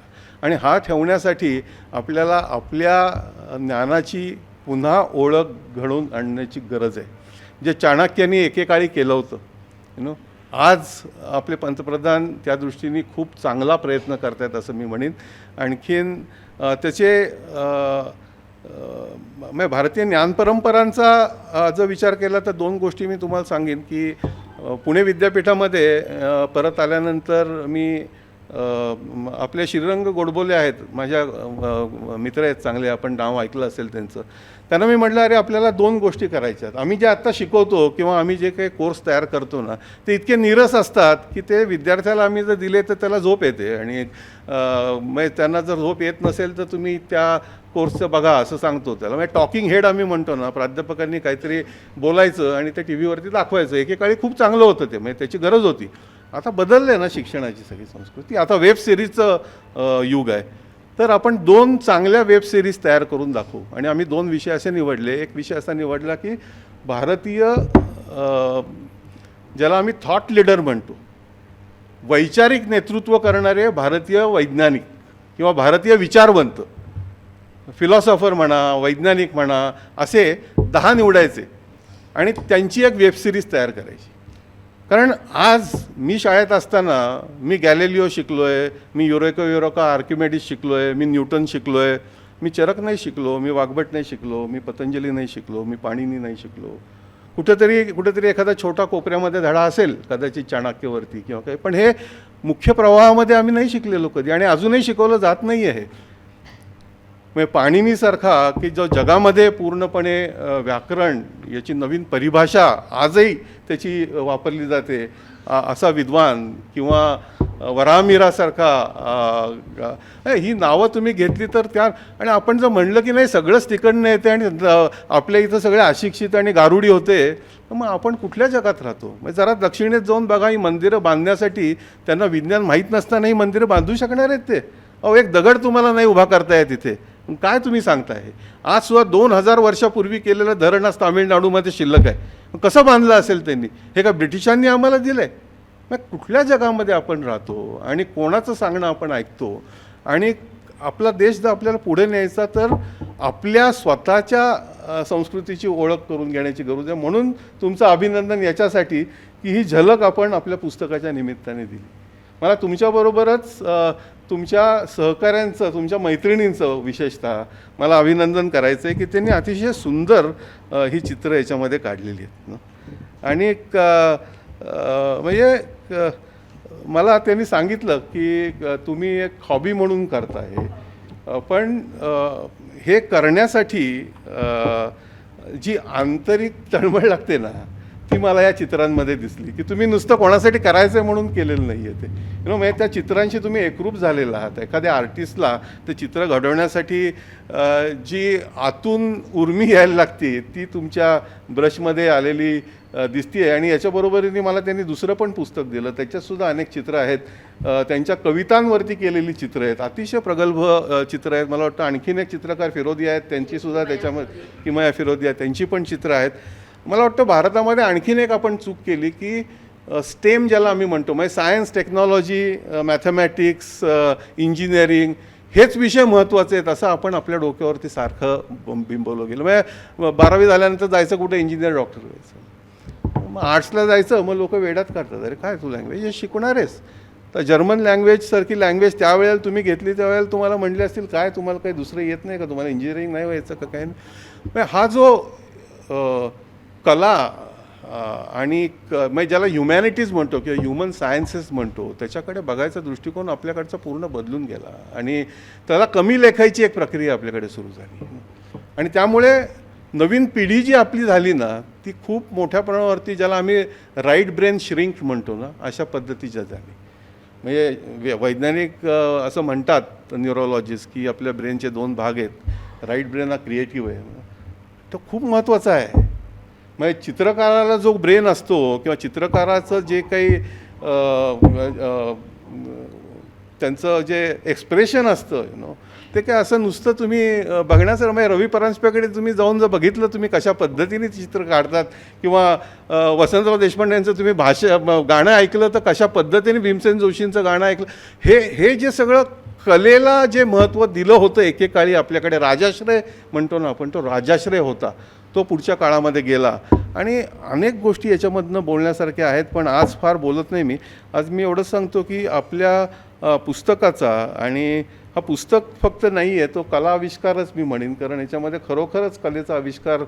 आणि हा ठेवण्यासाठी आपल्याला आपल्या ज्ञानाची पुन्हा ओळख घडवून आणण्याची गरज आहे. जे चाणक्यांनी एकेकाळी केलं होतं, आज आपले पंतप्रधान त्या दृष्टीने खूप चांगला प्रयत्न करत आहेत असं मी म्हणेन. आणखीन त्याचे म्हणजे भारतीय ज्ञानपरंपरांचा जर विचार केला तर दोन गोष्टी मी तुम्हाला सांगेन की पुणे विद्यापीठामध्ये परत आल्यानंतर मी आपले श्रीरंग गोडबोले आहेत, माझ्या मित्र आहेत चांगले, आपण नाव ऐकलं असेल त्यांचं. त्यांना मी म्हटलं अरे आपल्याला दोन गोष्टी करायच्या आहेत. आम्ही जे आत्ता शिकवतो किंवा आम्ही जे काही कोर्स तयार करतो ना ते इतके नीरस असतात की ते विद्यार्थ्याला आम्ही जर दिले तर त्याला झोप येते. आणि मग त्यांना जर झोप येत नसेल तर तुम्ही त्या कोर्सचं बघा असं सांगतो त्याला. म्हणजे टॉकिंग हेड आम्ही म्हणतो ना, प्राध्यापकांनी काहीतरी बोलायचं आणि ते टी व्हीवरती दाखवायचं. एकेकाळी खूप चांगलं होतं ते, म्हणजे त्याची गरज होती. आता बदलले ना शिक्षणाची सगळी संस्कृती, आता वेब सिरीजचं युग आहे. तर आपण दोन चांगल्या वेब सिरीज तयार करून दाखवू. आणि आम्ही दोन विषय असे निवडले. एक विषय असा निवडला की भारतीय ज्याला आम्ही थॉट लीडर म्हणतो, वैचारिक नेतृत्व करणारे भारतीय वैज्ञानिक किंवा भारतीय विचारवंत, फिलॉसॉफर म्हणा, वैज्ञानिक म्हणा, असे 10 निवडायचे आणि त्यांची एक वेब सिरीज तयार करायची. कारण आज मी शाळेत असताना मी गॅलिलिओ शिकलो आहे, मी युरोका आर्किमेडिस शिकलो आहे, मी न्यूटन शिकलो आहे, मी चरक नाही शिकलो, मी वाग्भट नाही शिकलो, मी पतंजली नाही शिकलो, मी पाणिनी नाही शिकलो. कुठेतरी एखादा छोटा कोपऱ्यामध्ये धडा असेल कदाचित चाणक्यवरती किंवा काही, पण हे मुख्य प्रवाहामध्ये आम्ही नाही शिकलेलो कधी आणि अजूनही शिकवलं जात नाही आहे. म्हणजे पाणिनीसारखा की जो जगामध्ये पूर्णपणे व्याकरण याची नवीन परिभाषा आजही त्याची वापरली जाते, असा विद्वान किंवा वराहमिरासारखा ही नावं तुम्ही घेतली तर त्या, आणि आपण जर म्हणलं की नाही सगळंच तिकडनं येते आणि आपल्या इथं सगळे अशिक्षित आणि गारुडी होते, तर मग आपण कुठल्या जगात राहतो? म्हणजे जरा दक्षिणेत जाऊन बघा, ही मंदिरं बांधण्यासाठी त्यांना विज्ञान माहीत नसताना ही मंदिरं बांधू शकणार आहेत ते? अहो, एक दगड तुम्हाला नाही उभा करता येत तिथे, काय तुम्ही सांगताय? आज सुद्धा 2000 वर्षापूर्वी केलेलं धरण आज तामिळनाडूमध्ये शिल्लक आहे. कसं बांधलं असेल त्यांनी? हे का ब्रिटिशांनी आम्हाला दिलं आहे? मग कुठल्या जगामध्ये आपण राहतो आणि कोणाचं सांगणं आपण ऐकतो? आणि आपला देश जर आपल्याला पुढे न्यायचा तर आपल्या स्वतःच्या संस्कृतीची ओळख करून घेण्याची गरज आहे. म्हणून तुमचं अभिनंदन याच्यासाठी की ही झलक आपण आपल्या पुस्तकाच्या निमित्ताने दिली. मला तुमच्याबरोबरच तुमच्या सहकाऱ्यांचं, तुमच्या मैत्रिणींचं विशेषतः मला अभिनंदन करायचं आहे की त्यांनी अतिशय सुंदर ही चित्रं याच्यामध्ये काढलेली आहेत. आणि म्हणजे मला त्यांनी सांगितलं की तुम्ही एक हॉबी म्हणून करताय, पण हे करण्यासाठी जी आंतरिक तळमळ लागते ना, ती मला या चित्रांमध्ये दिसली. की तुम्ही नुसतं कोणासाठी करायचं आहे म्हणून केलेलं नाही आहे ते. म्हणजे त्या चित्रांशी तुम्ही एकरूप झालेला आहात. एखाद्या आर्टिस्टला ते चित्र घडवण्यासाठी जी आतून उर्मी यायला लागते ती तुमच्या ब्रशमध्ये आलेली दिसते. आणि याच्याबरोबरीने मला त्यांनी दुसरं पण पुस्तक दिलं, त्याच्यातसुद्धा अनेक चित्रं आहेत. त्यांच्या कवितांवरती केलेली चित्रं आहेत, अतिशय प्रगल्भ चित्रं आहेत. मला वाटतं आणखीन एक चित्रकार फिरोदी आहेत, त्यांचीसुद्धा त्याच्यामध्ये किमया फिरोदी आहेत, त्यांची पण चित्रं आहेत. मला वाटतं भारतामध्ये आणखीन एक आपण चूक केली की स्टेम ज्याला आम्ही म्हणतो, म्हणजे सायन्स, टेक्नॉलॉजी, मॅथमॅटिक्स, इंजिनिअरिंग हेच विषय महत्त्वाचे आहेत असं आपण आपल्या डोक्यावरती सारखं बिंबवलं गेलं. म्हणजे 12वी झाल्यानंतर जायचं कुठे? इंजिनियर, डॉक्टर व्हायचं. मग आर्ट्सला जायचं, मग लोक वेडात काढतात, अरे काय तू लँग्वेज हे शिकणार आहेस? तर जर्मन लँग्वेजसारखी लँग्वेज त्यावेळेला तुम्ही घेतली, त्यावेळेला तुम्हाला म्हणले असतील काय तुम्हाला काही दुसरं येत नाही का? तुम्हाला इंजिनिअरिंग नाही व्हायचं का? काय नाही. हा जो कला आणि म्हणजे ज्याला ह्युमॅनिटीज म्हणतो किंवा ह्युमन सायन्सेस म्हणतो, त्याच्याकडे बघायचा दृष्टिकोन आपल्याकडचा पूर्ण बदलून गेला आणि त्याला कमी लेखायची एक प्रक्रिया आपल्याकडे सुरू झाली. आणि त्यामुळे नवीन पिढी जी आपली झाली ना, ती खूप मोठ्या प्रमाणावरती ज्याला आम्ही राईट ब्रेन श्रिंक म्हणतो ना, अशा पद्धतीच्या झाली. म्हणजे वैज्ञानिक असं म्हणतात न्यूरोलॉजिस्ट की आपल्या ब्रेनचे 2 भाग आहेत. राईट ब्रेन हा क्रिएटिव्ह आहे, तो खूप महत्त्वाचा आहे. म्हणजे चित्रकाराला जो ब्रेन असतो किंवा चित्रकाराचं जे काही त्यांचं जे एक्सप्रेशन असतं ते काय असं नुसतं तुम्ही बघण्याचं, म्हणजे रवी परांजपेकडे तुम्ही जाऊन जर बघितलं तुम्ही कशा पद्धतीने चित्र काढतात, किंवा वसंतराव देशपांडे यांचं तुम्ही गाणं ऐकलं तर कशा पद्धतीने भीमसेन जोशींचं गाणं ऐकलं, हे जे सगळं कलेला जे महत्त्व दिलं होतं एकेकाळी आपल्याकडे, राजाश्रय म्हणतो ना आपण, तो राजाश्रय होता, तो पुढच्या काळामध्ये गेला. आणि अनेक गोष्टी याच्यामधनं बोलण्यासारख्या आहेत, पण आज फार बोलत नाही मी. आज मी एवढंच सांगतो की आपल्या पुस्तकाचा, आणि हा पुस्तक फक्त नाही आहे, तो कला आविष्कारच मी म्हणेन, कारण याच्यामध्ये खरोखरच कलेचा आविष्कार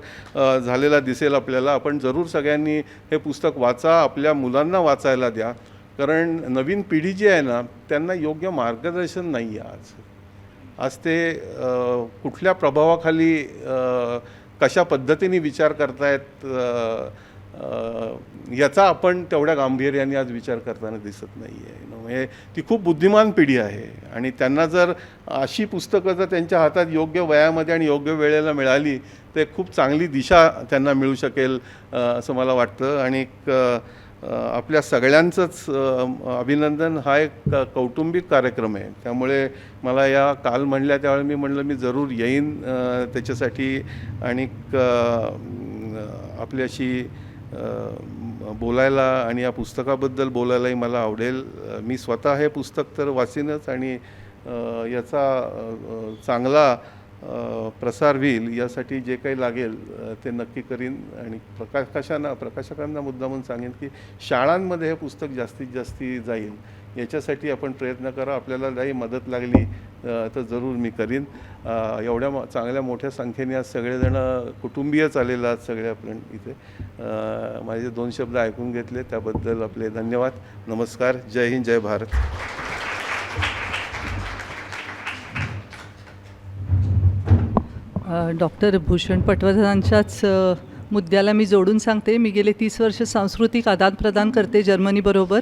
झालेला दिसेल आपल्याला. आपण जरूर सगळ्यांनी हे पुस्तक वाचा, आपल्या मुलांना वाचायला द्या, कारण नवीन पिढी जी आहे ना, त्यांना योग्य मार्गदर्शन नाही आहे आज ते कुठल्या प्रभावाखाली कशा पद्धतीने विचार करतायत याचा आपण तेवढ्या गांभीर्याने आज विचार करताना दिसत नाही आहे. म्हणजे ती खूप बुद्धिमान पिढी आहे, आणि त्यांना जर अशी पुस्तकं जर त्यांच्या हातात योग्य वयामध्ये आणि योग्य वेळेला मिळाली तर खूप चांगली दिशा त्यांना मिळू शकेल असं मला वाटतं. आणि आपल्या सगळ्यांचंच अभिनंदन. हा एक कौटुंबिक कार्यक्रम आहे, त्यामुळे मला या काल म्हणल्या त्यावेळी मी म्हणलं मी जरूर येईन त्याच्यासाठी, आणि आपल्याशी बोलायला आणि या पुस्तकाबद्दल बोलायलाही मला आवडेल. मी स्वतः हे पुस्तक तर वाचीनच, आणि याचा चांगला प्रसार होईल यासाठी जे काही लागेल ते नक्की करीन. आणि प्रकाशकांना मुद्दामून सांगेन की शाळांमध्ये हे पुस्तक जास्तीत जास्त जाईल, याच्यासाठी आपण प्रयत्न करा. आपल्याला काही मदत लागली तर जरूर मी करीन. एवढ्या चांगल्या मोठ्या संख्येने आज सगळेजणं कुटुंबीयच आलेले आहेत सगळे आपण इथे. माझे 2 शब्द ऐकून घेतले त्याबद्दल आपले धन्यवाद. नमस्कार. जय हिंद, जय भारत. डॉक्टर भूषण पटवर्धनांच्याच मुद्द्याला मी जोडून सांगते. मी गेले 30 वर्ष सांस्कृतिक आदानप्रदान करते जर्मनीबरोबर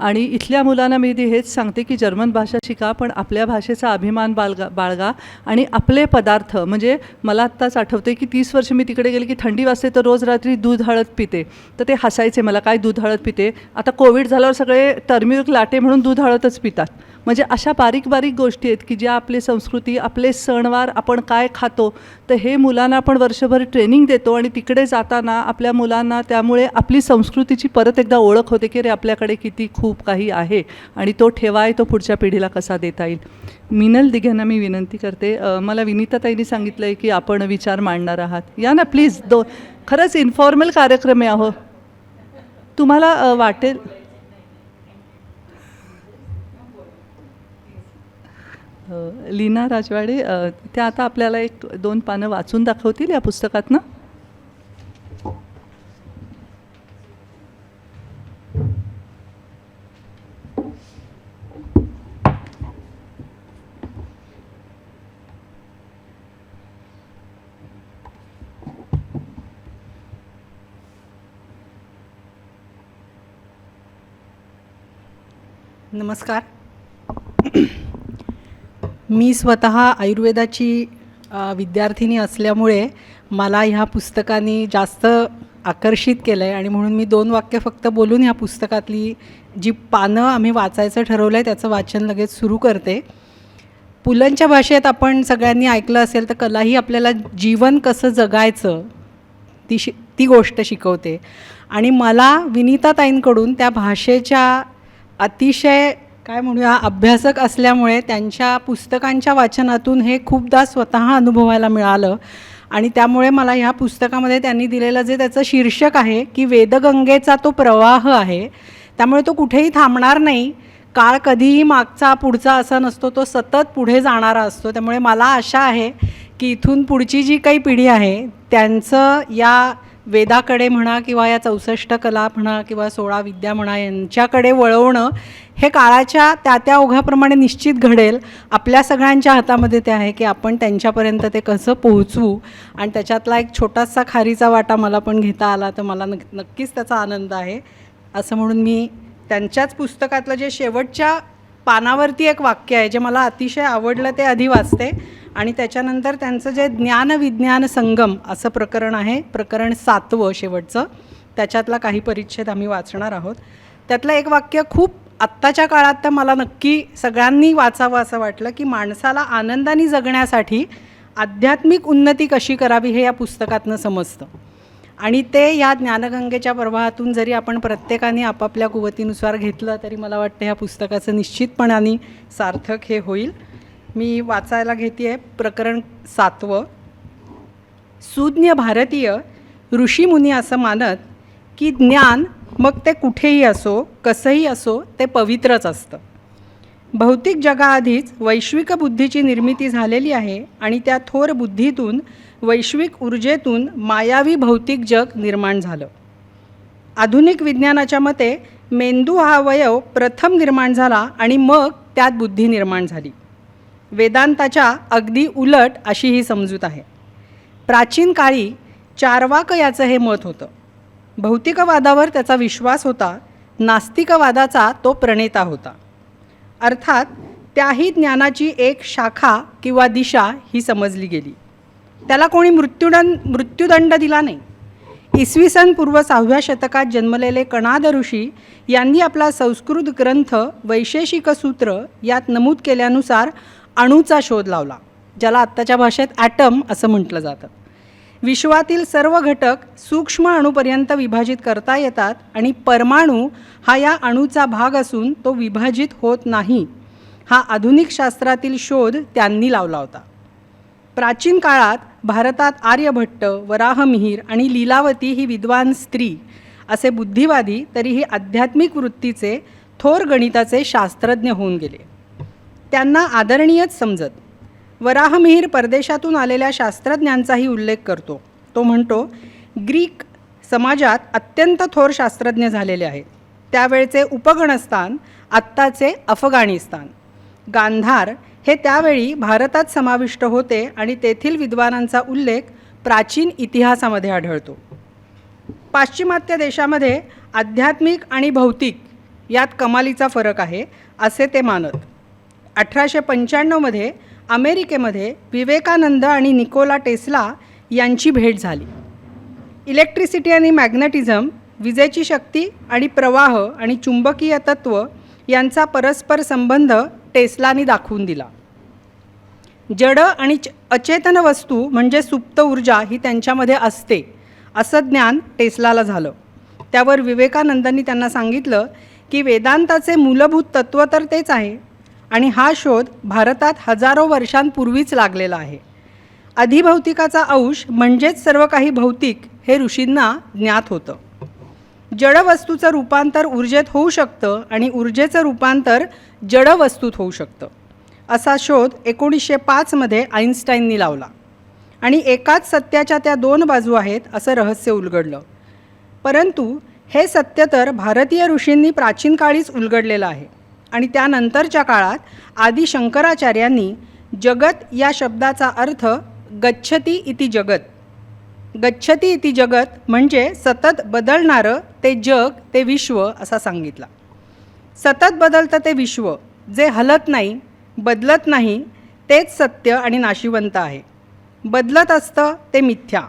आणि इथल्या मुलांना मी हेच सांगते की जर्मन भाषा शिका, पण आपल्या भाषेचा अभिमान बाळगा आणि आपले पदार्थ, म्हणजे मला आत्ताच आठवते की 30 वर्ष मी तिकडे गेले की थंडी वाजते तर रोज रात्री दूध हळद पिते, तर ते हसायचे मला, काय दूध हळद पिते. आता कोविड झाल्यावर सगळे टर्मिरिक लाटे म्हणून दूध हळदच पितात. म्हणजे अशा बारीक बारीक गोष्टी आहेत की ज्या आपली संस्कृती, आपले सणवार, आपण काय खातो, तर हे मुलांना आपण वर्षभर ट्रेनिंग देतो आणि तिकडे जाताना आपल्या मुलांना त्यामुळे आपली संस्कृतीची परत एकदा ओळख होते की रे आपल्याकडे किती खूप काही आहे आणि तो ठेवाय तो पुढच्या पिढीला कसा देता येईल. मिनल दिघेंना मी विनंती करते. मला विनीताताईंनी सांगितलं आहे की आपण विचार मांडणार आहात. या ना प्लीज. खरंच इन्फॉर्मल कार्यक्रम आहे. अहो तुम्हाला वाटेल. लीना राजवाडे त्या आता आपल्याला 1-2 पानं वाचून दाखवतील या पुस्तकातनं. नमस्कार. मी स्वतः आयुर्वेदाची विद्यार्थिनी असल्यामुळे मला ह्या पुस्तकाने जास्त आकर्षित केलं आहे आणि म्हणून मी 2 वाक्य फक्त बोलून ह्या पुस्तकातली जी पानं आम्ही वाचायचं ठरवलं आहे त्याचं वाचन लगेच सुरू करते. पुलंच्या भाषेत आपण सगळ्यांनी ऐकलं असेल तर कला ही आपल्याला जीवन कसं जगायचं ती गोष्ट शिकवते आणि मला विनीताताईंकडून त्या भाषेच्या अतिशय काय म्हणूया अभ्यासक असल्यामुळे त्यांच्या पुस्तकांच्या वाचनातून हे खूपदा स्वतः अनुभवायला मिळालं आणि त्यामुळे मला ह्या पुस्तकामध्ये त्यांनी दिलेलं जे त्याचं शीर्षक आहे की वेदगंगेचा तो प्रवाह आहे, त्यामुळे तो कुठेही थांबणार नाही. काळ कधीही मागचा पुढचा असा नसतो, तो सतत पुढे जाणारा असतो. त्यामुळे मला आशा आहे की इथून पुढची जी काही पिढी आहे त्यांचं या वेदाकडे म्हणा किंवा या 64 कला म्हणा किंवा 16 विद्या म्हणा यांच्याकडे वळवणं हे काळाच्या त्या ओघाप्रमाणे निश्चित घडेल. आपल्या सगळ्यांच्या हातामध्ये ते आहे की आपण त्यांच्यापर्यंत ते कसं पोहोचवू आणि त्याच्यातला एक छोटासा खारीचा वाटा मला पण घेता आला तर मला नक्कीच त्याचा आनंद आहे. असं म्हणून मी त्यांच्याच पुस्तकातलं जे शेवटच्या पानावरती एक वाक्य आहे जे मला अतिशय आवडलं ते आधी वाचते आणि त्याच्यानंतर त्यांचं जे ज्ञान विज्ञान संगम असं प्रकरण आहे, प्रकरण 7वं शेवटचं, त्याच्यातला काही परिच्छेद आम्ही वाचणार आहोत. त्यातलं एक वाक्य खूप आत्ताच्या काळात तर मला नक्की सगळ्यांनी वाचावं असं वाटलं की माणसाला आनंदाने जगण्यासाठी आध्यात्मिक उन्नती कशी करावी हे या पुस्तकातनं समजतं आणि ते या ज्ञानगंगेच्या प्रवाहातून जरी आपण प्रत्येकाने आपापल्या कुवतीनुसार घेतलं तरी मला वाटतं ह्या पुस्तकाचं निश्चितपणाने सार्थक हे होईल. मी वाचायला घेते आहे प्रकरण 7वं. सुज्ञ भारतीय ऋषीमुनी असं मानत की ज्ञान मग ते कुठेही असो कसंही असो ते पवित्रच असतं. भौतिक जगाआधीच वैश्विक बुद्धीची निर्मिती झालेली आहे आणि त्या थोर बुद्धीतून वैश्विक ऊर्जेतून मायावी भौतिक जग निर्माण झालं. आधुनिक विज्ञानाच्या मते मेंदू हा अवयव प्रथम निर्माण झाला आणि मग त्यात बुद्धी निर्माण झाली. वेदांताच्या अगदी उलट अशी ही समजूत आहे. प्राचीन काळी चार्वाक याचं हे मत होतं. भौतिकवादावर त्याचा विश्वास होता, नास्तिकवादाचा तो प्रणेता होता. अर्थात त्याही ज्ञानाची एक शाखा किंवा दिशा ही समजली गेली. त्याला कोणी मृत्यूदंड दिला नाही. इसवी सन पूर्व 6व्या शतकात जन्मलेले कणाद ऋषी यांनी आपला संस्कृत ग्रंथ वैशेषिक सूत्र यात नमूद केल्यानुसार अणूचा शोध लावला, ज्याला आत्ताच्या भाषेत ॲटम असं म्हटलं जातं. विश्वातील सर्व घटक सूक्ष्म अणूपर्यंत विभाजित करता येतात आणि परमाणू हा या अणूचा भाग असून तो विभाजित होत नाही, हा आधुनिक शास्त्रातील शोध त्यांनी लावला होता. प्राचीन काळात भारतात आर्यभट्ट, वराहमिहिर आणि लीलावती ही विद्वान स्त्री असे बुद्धिवादी तरीही आध्यात्मिक वृत्तीचे थोर गणिताचे शास्त्रज्ञ होऊन गेले. त्यांना आदरणीयच समजत. वराहमिहिर परदेशातून आलेल्या शास्त्रज्ञांचाही उल्लेख करतो. तो म्हणतो, ग्रीक समाजात अत्यंत थोर शास्त्रज्ञ झालेले आहेत. त्यावेळचे उपगणस्थान आत्ताचे अफगाणिस्तान, गांधार हे त्यावेळी भारतात समाविष्ट होते आणि तेथील विद्वानांचा उल्लेख प्राचीन इतिहासामध्ये आढळतो. पाश्चिमात्य देशामध्ये आध्यात्मिक आणि भौतिक यात कमालीचा फरक आहे असे ते मानत. 1895मध्ये अमेरिकेमध्ये विवेकानंद आणि निकोला टेस्ला यांची भेट झाली. इलेक्ट्रिसिटी आणि मॅग्नेटिझम, विजेची शक्ती आणि प्रवाह आणि चुंबकीय तत्त्व यांचा परस्पर संबंध टेस्लानी दाखवून दिला. जड आणि अचेतन वस्तू म्हणजे सुप्त ऊर्जा ही त्यांच्यामध्ये असते असं ज्ञान टेस्लाला झालं. त्यावर विवेकानंदांनी त्यांना सांगितलं की वेदांताचे मूलभूत तत्त्व तर तेच आहे आणि हा शोध भारतात हजारो वर्षांपूर्वीच लागलेला आहे. अधिभौतिकाचा अंश म्हणजेच सर्व काही भौतिक हे ऋषींना ज्ञात होतं. जड वस्तूचं रूपांतर ऊर्जेत होऊ शकतं आणि ऊर्जेचं रूपांतर जड वस्तूत होऊ शकतं असा शोध 1905मध्ये आईन्स्टाईननी लावला आणि एकाच सत्याच्या त्या दोन बाजू आहेत असं रहस्य उलगडलं. परंतु हे सत्य तर भारतीय ऋषींनी प्राचीन काळीच उलगडलेलं आहे आणि त्यानंतरच्या काळात आदि शंकराचार्यांनी जगत या शब्दाचा अर्थ गच्छति इति जगत, गच्छति इति जगत म्हणजे सतत बदलणारं ते जग, ते विश्व असा सांगितला. सतत बदलतं ते विश्व, जे हलत नाही, बदलत नाही, तेच सत्य आणि नाशिवंत आहे. बदलत असतं ते मिथ्या.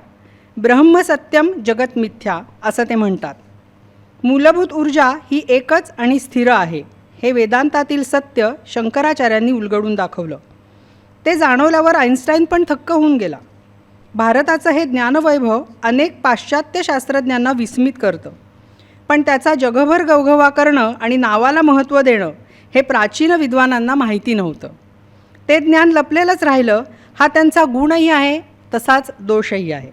ब्रह्मसत्यम जगत मिथ्या असं ते म्हणतात. मूलभूत ऊर्जा ही एकच आणि स्थिर आहे हे वेदांतातील सत्य शंकराचार्यांनी उलगडून दाखवलं. ते जाणवल्यावर आईन्स्टाईन पण थक्क होऊन गेला. भारताचं हे ज्ञानवैभव अनेक पाश्चात्य शास्त्रज्ञांना विस्मित करतं, पण त्याचा जगभर गवगवा करणं आणि नावाला महत्त्व देणं हे प्राचीन विद्वानांना माहिती नव्हतं. ते ज्ञान लपलेलंच राहिलं. हा त्यांचा गुणही आहे, तसाच दोषही आहे.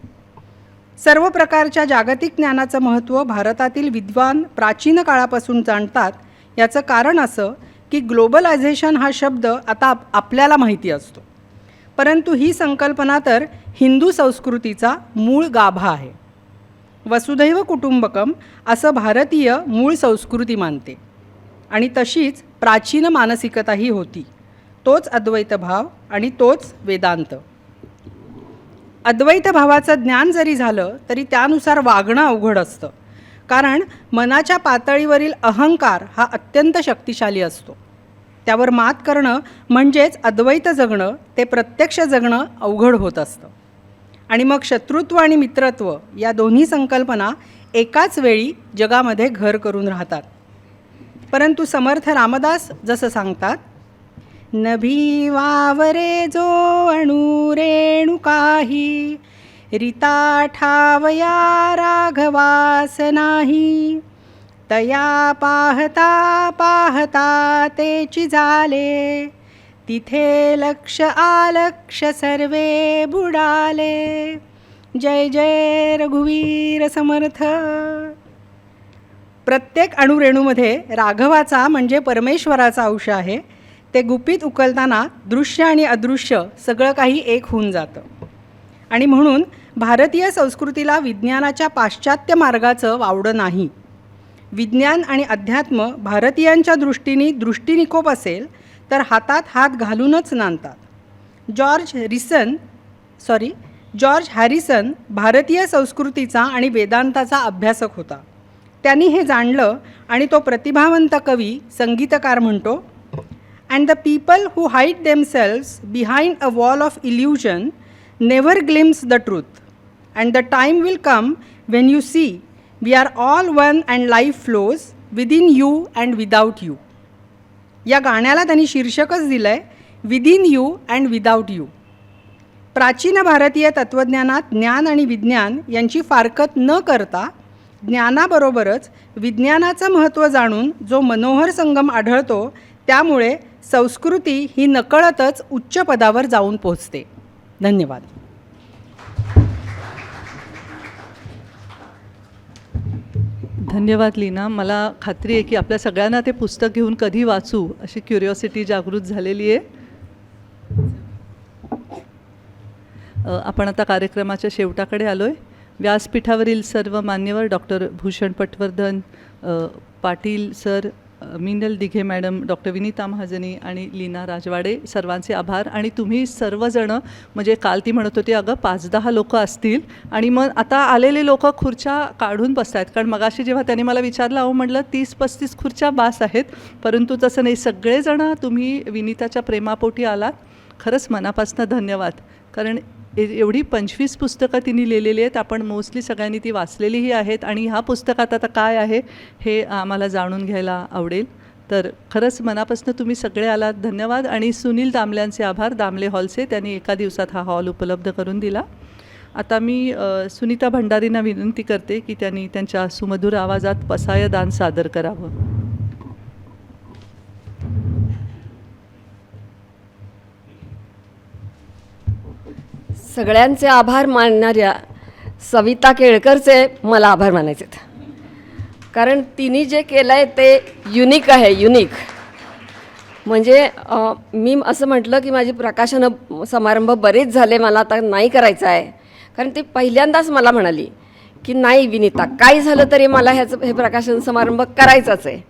सर्व प्रकारच्या जागतिक ज्ञानाचं महत्त्व भारतातील विद्वान प्राचीन काळापासून जाणतात. याचं कारण असं की ग्लोबलायझेशन हा शब्द आता आपल्याला माहिती असतो, परंतु ही संकल्पना तर हिंदू संस्कृतीचा मूळ गाभा आहे. वसुधैव कुटुंबकम असं भारतीय मूळ संस्कृती मानते आणि तशीच प्राचीन मानसिकताही होती. तोच अद्वैत भाव आणि तोच वेदांत. अद्वैत भावाचं ज्ञान जरी झालं तरी त्यानुसार वागणं अवघड असतं, कारण मनाच्या पातळीवरील अहंकार हा अत्यंत शक्तिशाली असतो. त्यावर मात करणं म्हणजेच अद्वैत जगणं, ते प्रत्यक्ष जगणं अवघड होत असतं. आणि मग शत्रुत्व आणि मित्रत्व या दोन्ही संकल्पना एकाच वेळी जगामध्ये घर करून राहतात. परंतु समर्थ रामदास जसं सांगतात, नभी वावरे जो अणु रेणू काही, रीता ठावया राघवास नाही, तया पाहता पाहता तेची झाले, तिथे लक्ष आलक्ष सर्वे बुडाले. जय जय रघुवीर समर्थ. प्रत्येक अणुरेणूमध्ये राघवाचा म्हणजे परमेश्वराचा अंश आहे. ते गुपित उकलताना दृश्य आणि अदृश्य सगळं काही एक होऊन जातं. आणि म्हणून भारतीय संस्कृतीला विज्ञानाच्या पाश्चात्य मार्गाचं वावडं नाही. विज्ञान आणि अध्यात्म भारतीयांच्या दृष्टिनिकोप असेल तर हातात हात घालूनच नांदतात. जॉर्ज हॅरिसन भारतीय संस्कृतीचा आणि वेदांताचा अभ्यासक होता. त्यांनी हे जाणलं आणि तो प्रतिभावंत कवी, संगीतकार म्हणतो, And the people who hide themselves behind a wall of illusion never glimpse the truth. And the time will come when you see we are all one and life flows within you and without you. या गाण्याला त्यांनी शीर्षकच दिलं आहे, within you and without you. प्राचीन भारतीय तत्त्वज्ञानात ज्ञान आणि विज्ञान यांची फारकत न करता ज्ञानाबरोबरच विज्ञानाचं महत्त्व जाणून जो मनोहर संगम आढळतो, त्यामुळे संस्कृती ही नकळतच उच्च पदावर जाऊन पोहोचते. धन्यवाद. धन्यवाद लीना. मला खात्री आहे की आपल्या सगळ्यांना ते पुस्तक घेऊन कधी वाचू अशी क्युरिओसिटी जागृत झालेली आहे. आपण आता कार्यक्रमाच्या शेवटाकडे आलो आहे. व्यासपीठावरील सर्व मान्यवर, doctor Bhushan Patwardhan Patil sir, Meenal Dighe madam, doctor Vinita महाजनी आणि लीना राजवाडे, सर्वांचे आभार. आणि तुम्ही सर्वजणं, म्हणजे काल ती म्हणत होती अगं 5-10 लोकं असतील आणि मग आता आलेले लोक खुर्च्या काढून बसत आहेत, कारण मगाशी जेव्हा त्यांनी मला विचारलं अहो म्हटलं 30-35 खुर्च्या बास आहेत, परंतु तसं नाही, सगळेजणं तुम्ही विनीताच्या प्रेमापोटी आलात. खरंच मनापासून धन्यवाद. कारण एवढी 25 पुस्तकं तिने लिहिलेली आहेत, आपण मोस्टली सगळ्यांनी ती वाचलेलीही आहेत आणि ह्या पुस्तकात आता काय आहे हे आम्हाला जाणून घ्यायला आवडेल. तर खरंच मनापासून तुम्ही सगळे आलात, धन्यवाद. आणि सुनील दामल्यांचे आभार, दामले हॉलचे, त्यांनी एका दिवसात हा हॉल उपलब्ध करून दिला. आता मी सुनीता भंडारींना विनंती करते की त्यांनी त्यांच्या सुमधुर आवाजात पसायदान सादर करावं. सगळ्यांचे आभार मानणाऱ्या सविता केळकरचे मला आभार मानायचे आहेत. कारण तिने जे केलं आहे ते युनिक आहे, युनिक. म्हणजे मी असं म्हटलं की माझी प्रकाशन समारंभ बरेच झाले, मला आता नाही करायचं आहे. कारण ती पहिल्यांदाच मला म्हणाली की नाही विनीता, काय झालं तरी मला हे प्रकाशन समारंभ करायचाच आहे.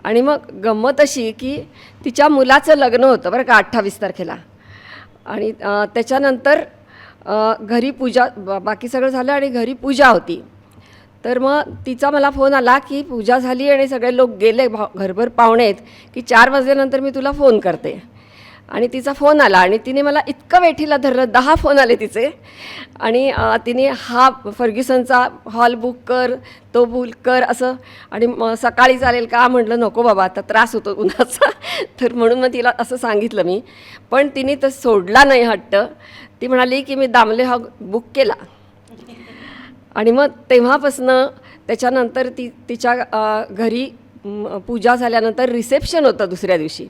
आणि मग गंमत अशी की तिच्या मुलाचं लग्न होतं बरं का 28 तारखेला. आणि त्याच्यानंतर घरी पूजा, बाकी सगळं झालं आणि घरी पूजा होती. तर मग तिचा मला फोन आला की पूजा झाली आणि सगळे लोक गेले, घरभर पाहुणे आहेत, की 4 वाजल्यानंतर मी तुला फोन करते. आणि तिचा फोन आला आणि तिने मला इतकं वेठीला धरलं, 10 फोन आले तिचे. आणि तिने हा फर्ग्युसनचा हॉल बुक कर, तो बुक कर असं. आणि सकाळी चालेल का म्हटलं नको बाबा, आता त्रास होतो उन्हाचा. तर म्हणून मग तिला असं सांगितलं मी. पण तिने तर सोडला नाही हट्ट. ती म्हणाली की मी दामले हा बुक केला. आणि मग तेव्हापासनं त्याच्यानंतर तिच्या घरी पूजा झाल्यानंतर रिसेप्शन होतं दुसऱ्या दिवशी.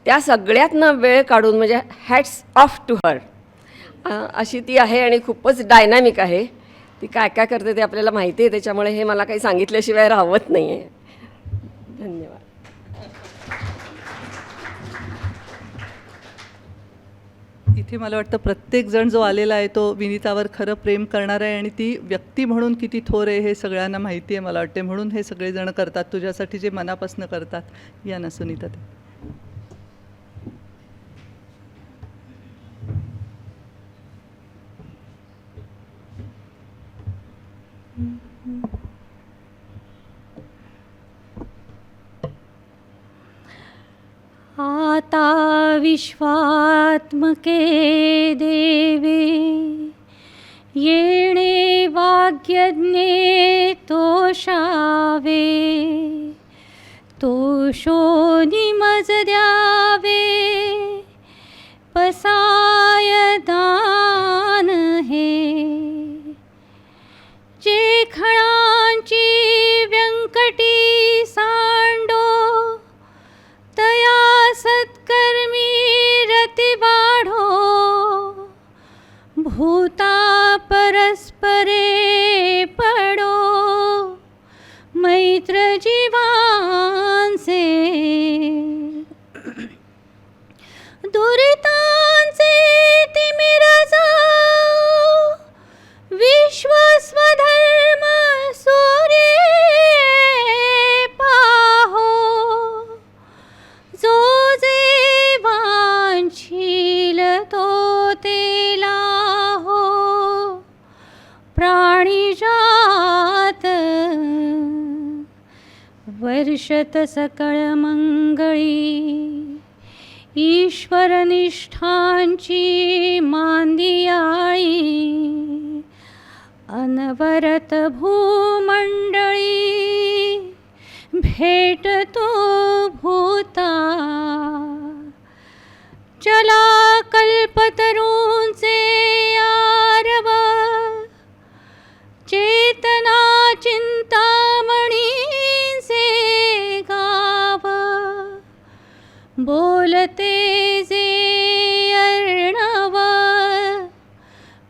त्या सगळ्यातनं वेळ काढून, म्हणजे हॅट्स ऑफ टू हर, अशी ती आहे. आणि खूपच डायनॅमिक आहे. ती काय काय करते ते आपल्याला माहिती आहे, त्याच्यामुळे हे मला काही सांगितल्याशिवाय राहत नाही आहे. धन्यवाद. इथे मला वाटतं प्रत्येकजण जो आलेला आहे तो विनीतावर खरं प्रेम करणार आहे आणि ती व्यक्ती म्हणून किती थोर आहे हे सगळ्यांना माहिती आहे मला वाटते. म्हणून हे सगळेजण करतात, तुझ्यासाठी जे मनापासून करतात. या ना सुनीता ते. आता विश्वात्मके देवे येणे वाग्यज्ञे तोषावे, तोषोनी मज द्यावे पसायदान हे. जे खणांची व्यंकटी सांडो, तया सत्कर्मी रति बाढो. भूता परस्परे पडो, मैत्र जीवांचे. दुरितांचे तिमिर जाओ, विश्व स्वधर्म सूर्ये पाहो. जो जे वांछील तो ते लाहो, प्राणिजात वर्षत सकळ मंगळी. ईश्वर निष्ठांची मांदियाळी, अनवरत भूमंडळी भेटतो भूता. चला कल्पतरूंचे आरव, चेतना चिंतामणींचे गाव. बोलते जे अर्णव,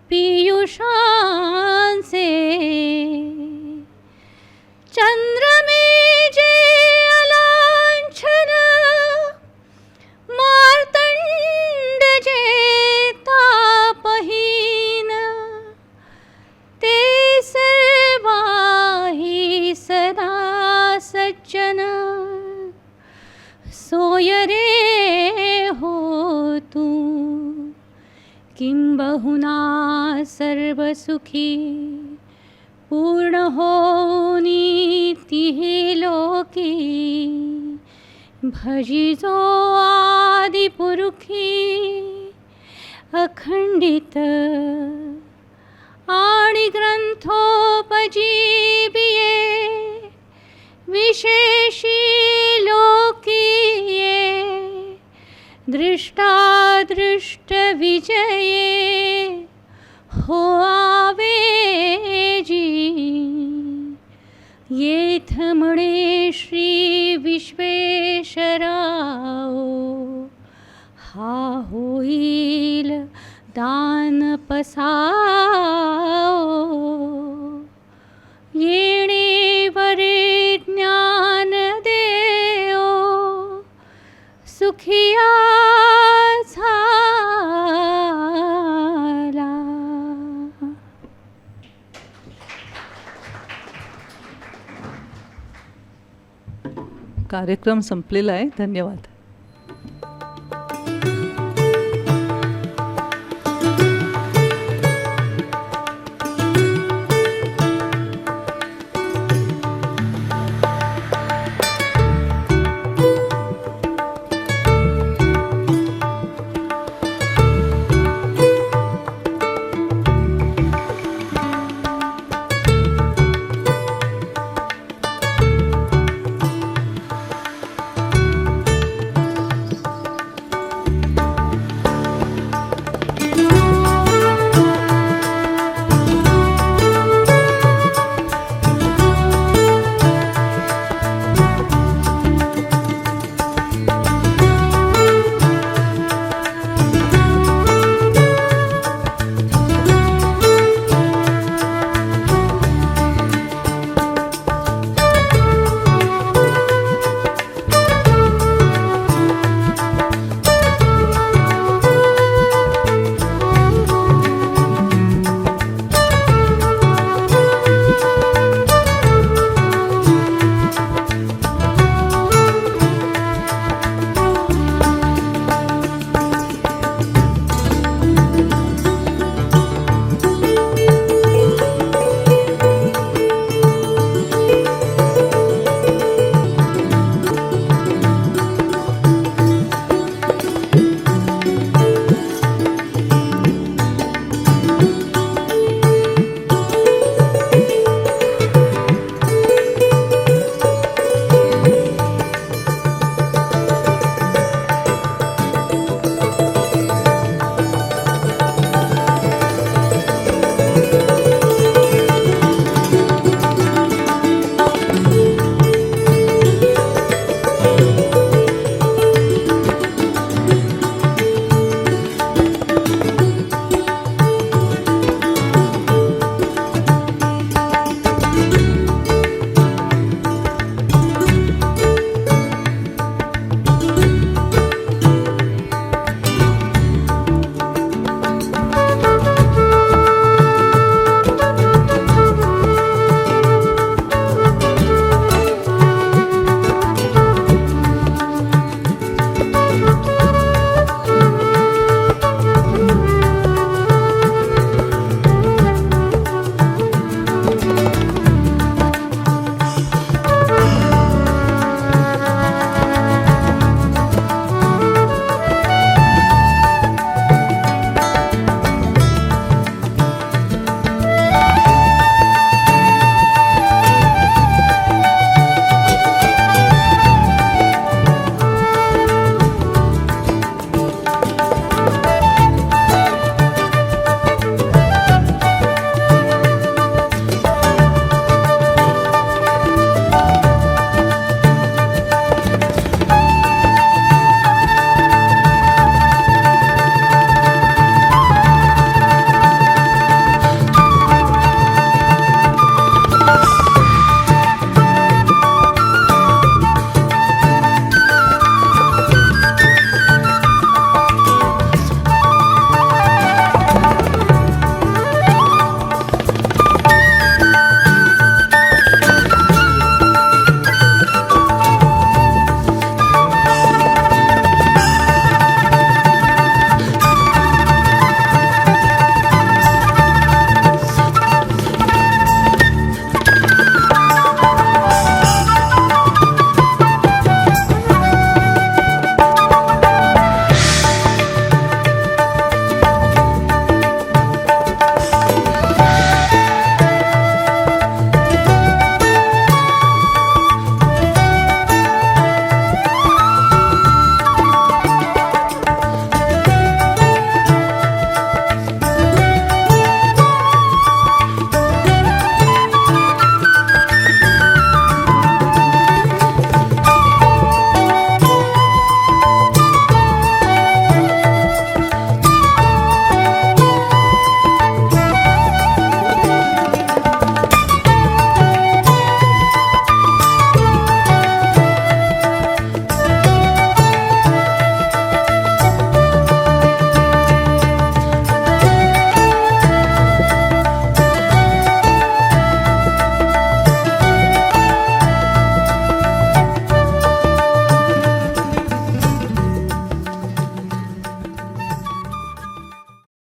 पियुषांचे. चंद्रमे जे अलांछन, मार्तंड किंबहुना सर्वसुखी पूर्ण होनी तिहे लोकी भजिजो आदिपुरुखी अखंडित आणि ग्रंथोपजीविये विशेषी लोकीये दृष्टादृष्ट विजये हो आवेजी येथ म्हणे श्री विश्वेश्वराव हा होईल दान पसाओ येणे वरे ज्ञान देओ सुखिया झाला. कार्यक्रम संपलेला आहे. धन्यवाद.